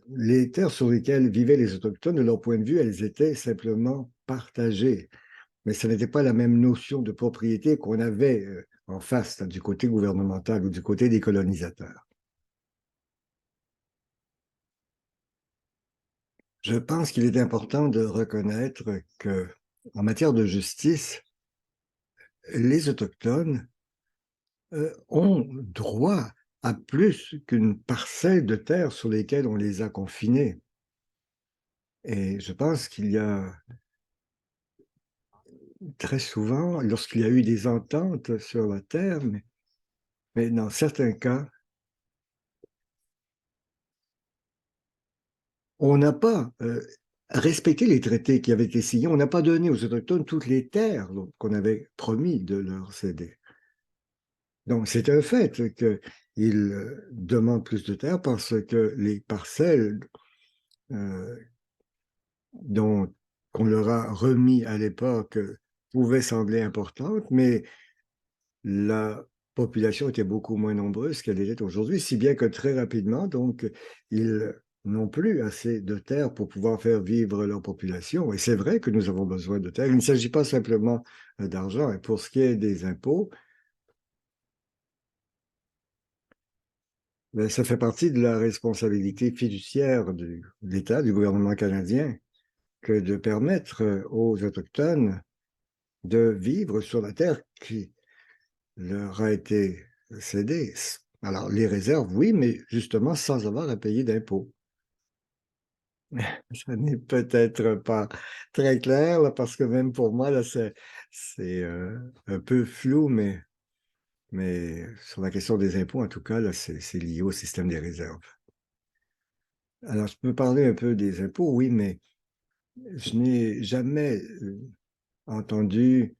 les terres sur lesquelles vivaient les Autochtones, de leur point de vue, elles étaient simplement partagées. Mais ce n'était pas la même notion de propriété qu'on avait en face, du côté gouvernemental ou du côté des colonisateurs. Je pense qu'il est important de reconnaître que, en matière de justice, les Autochtones ont droit à plus qu'une parcelle de terre sur lesquelles on les a confinés. Et je pense qu'il y a très souvent, lorsqu'il y a eu des ententes sur la terre, mais dans certains cas, on n'a pas respecté les traités qui avaient été signés. On n'a pas donné aux Autochtones toutes les terres qu'on avait promis de leur céder. Donc, c'est un fait qu'ils demandent plus de terres parce que les parcelles euh, qu'on leur a remis à l'époque pouvaient sembler importantes, mais la population était beaucoup moins nombreuse qu'elle était aujourd'hui, si bien que très rapidement, donc, ils n'ont plus assez de terres pour pouvoir faire vivre leur population. Et c'est vrai que nous avons besoin de terres. Il ne s'agit pas simplement d'argent. Et pour ce qui est des impôts, ben, ça fait partie de la responsabilité fiduciaire de l'État, du gouvernement canadien, que de permettre aux Autochtones de vivre sur la terre qui leur a été cédée. Alors, les réserves, oui, mais justement sans avoir à payer d'impôts. Ça n'est peut-être pas très clair, là, parce que même pour moi, là, c'est un peu flou, mais sur la question des impôts, en tout cas, là, c'est lié au système des réserves. Alors, je peux parler un peu des impôts, oui, mais je n'ai jamais entendu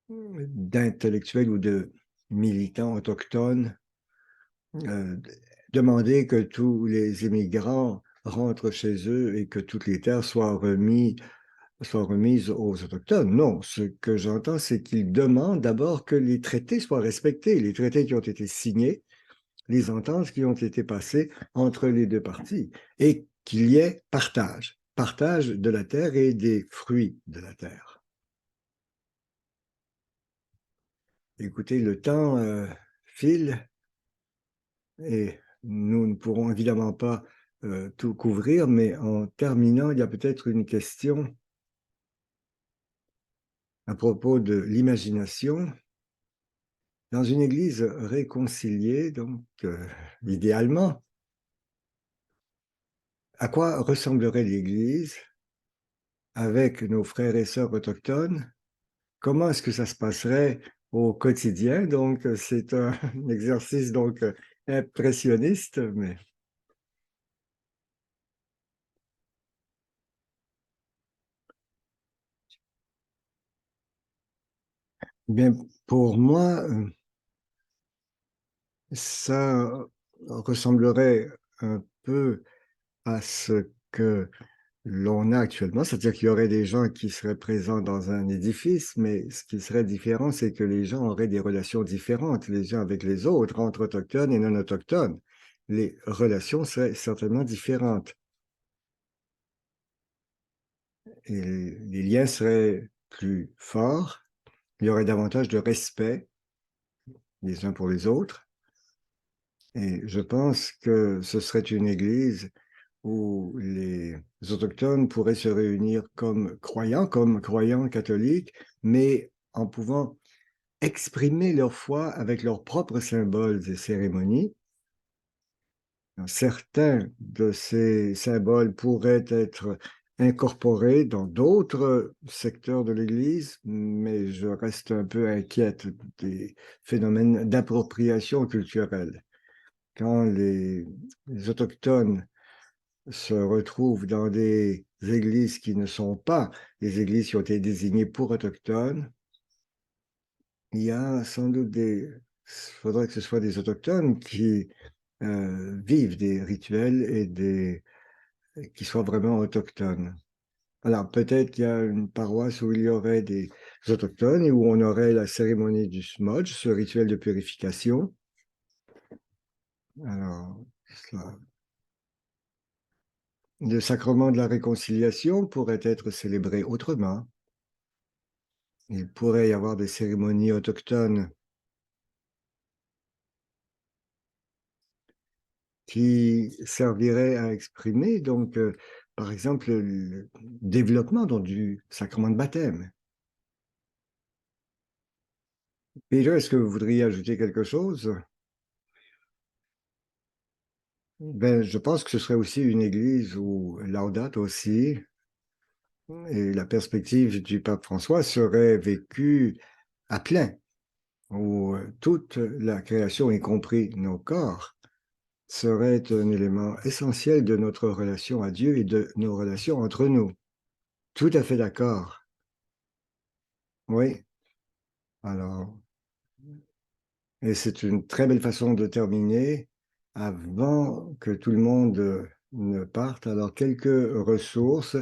d'intellectuels ou de militants autochtones euh, demander que tous les immigrants rentrent chez eux et que toutes les terres soient remises aux Autochtones. Non, ce que j'entends, c'est qu'ils demandent d'abord que les traités soient respectés, les traités qui ont été signés, les ententes qui ont été passées entre les deux parties, et qu'il y ait partage de la terre et des fruits de la terre. Écoutez, le temps file et nous ne pourrons évidemment pas tout couvrir, mais en terminant, il y a peut-être une question à propos de l'imagination. Dans une église réconciliée, donc idéalement, à quoi ressemblerait l'église avec nos frères et sœurs autochtones? Comment est-ce que ça se passerait au quotidien? Donc, c'est un exercice donc impressionniste, mais bien pour moi, ça ressemblerait un peu à ce que l'on a actuellement, c'est-à-dire qu'il y aurait des gens qui seraient présents dans un édifice, mais ce qui serait différent, c'est que les gens auraient des relations différentes, les uns avec les autres, entre autochtones et non autochtones. Les relations seraient certainement différentes et les liens seraient plus forts, il y aurait davantage de respect les uns pour les autres. Et je pense que ce serait une église où les autochtones pourraient se réunir comme croyants catholiques, mais en pouvant exprimer leur foi avec leurs propres symboles et cérémonies. Certains de ces symboles pourraient être incorporés dans d'autres secteurs de l'Église, mais je reste un peu inquiète des phénomènes d'appropriation culturelle. Quand les Autochtones se retrouvent dans des églises qui ne sont pas les églises qui ont été désignées pour autochtones, il y a sans doute il faudrait que ce soit des autochtones qui vivent des rituels et qui soient vraiment autochtones. Alors peut-être qu'il y a une paroisse où il y aurait des autochtones et où on aurait la cérémonie du smudge, ce rituel de purification. Alors, le sacrement de la réconciliation pourrait être célébré autrement. Il pourrait y avoir des cérémonies autochtones qui serviraient à exprimer, donc, par exemple, le développement du sacrement de baptême. Peter, est-ce que vous voudriez ajouter quelque chose? Ben, je pense que ce serait aussi une église où Laudato aussi, et la perspective du pape François serait vécue à plein, où toute la création, y compris nos corps, serait un élément essentiel de notre relation à Dieu et de nos relations entre nous. Tout à fait d'accord. Oui. Alors, et c'est une très belle façon de terminer avant que tout le monde ne parte. Alors, quelques ressources.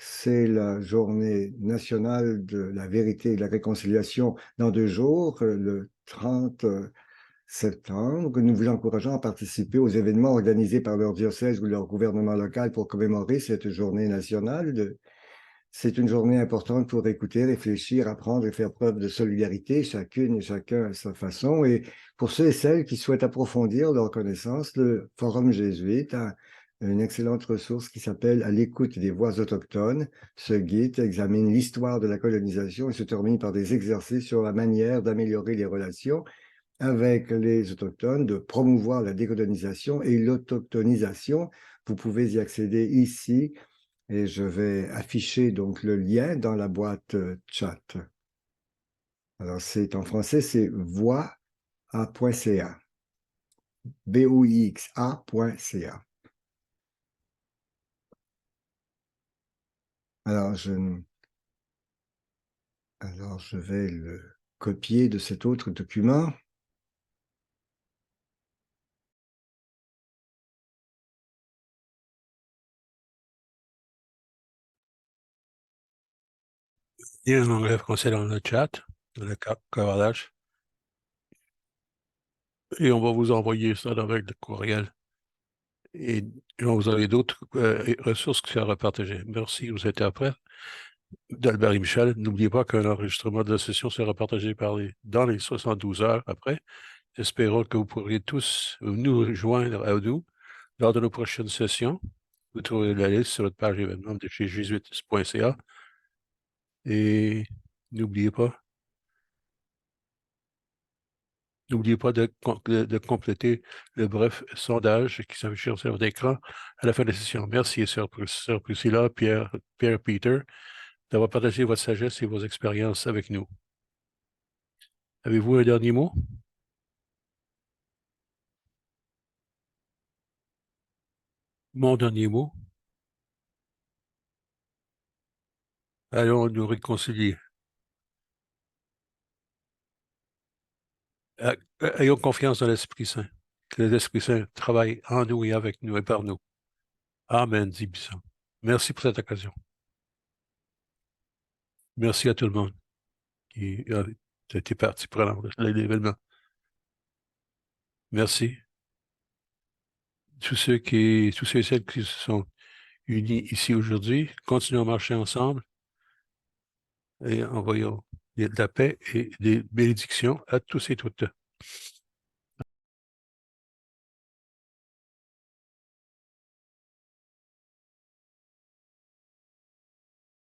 C'est la journée nationale de la vérité et de la réconciliation dans 2 jours, le 30 septembre. Nous vous encourageons à participer aux événements organisés par leur diocèse ou leur gouvernement local pour commémorer cette journée nationale. C'est une journée importante pour écouter, réfléchir, apprendre et faire preuve de solidarité, chacune et chacun à sa façon. Et pour ceux et celles qui souhaitent approfondir leur connaissance, le Forum jésuite a une excellente ressource qui s'appelle « À l'écoute des voix autochtones ». Ce guide examine l'histoire de la colonisation et se termine par des exercices sur la manière d'améliorer les relations avec les autochtones, de promouvoir la décolonisation et l'autochtonisation. Vous pouvez y accéder ici et je vais afficher donc le lien dans la boîte chat. Alors, c'est en français, c'est voix.ca. voixa.ca. Alors, je vais le copier de cet autre document. Il y a un onglet français dans le chat, dans le cavalage. Et on va vous envoyer ça avec le courriel. Et vous avez d'autres ressources qui seront partagées. Merci, vous êtes après. D'Albert et Michel, n'oubliez pas qu'un enregistrement de la session sera partagé dans les 72 heures après. Espérons que vous pourrez tous nous rejoindre à nous lors de nos prochaines sessions. Vous trouverez la liste sur notre page événement de chez jésuites.ca. Et n'oubliez pas de compléter le bref sondage qui s'affiche sur votre écran à la fin de la session. Merci, Sœur Priscilla, Pierre Peter, d'avoir partagé votre sagesse et vos expériences avec nous. Avez-vous un dernier mot? Mon dernier mot? Allons nous réconcilier. Ayons confiance dans l'Esprit Saint. Que l'Esprit Saint travaille en nous et avec nous et par nous. Amen, dit Bisson. Merci pour cette occasion. Merci à tout le monde qui a été partie prenante de l'événement. Merci. Tous ceux et celles qui se sont unis ici aujourd'hui, continuons à marcher ensemble et envoyons de la paix et des bénédictions à tous et toutes.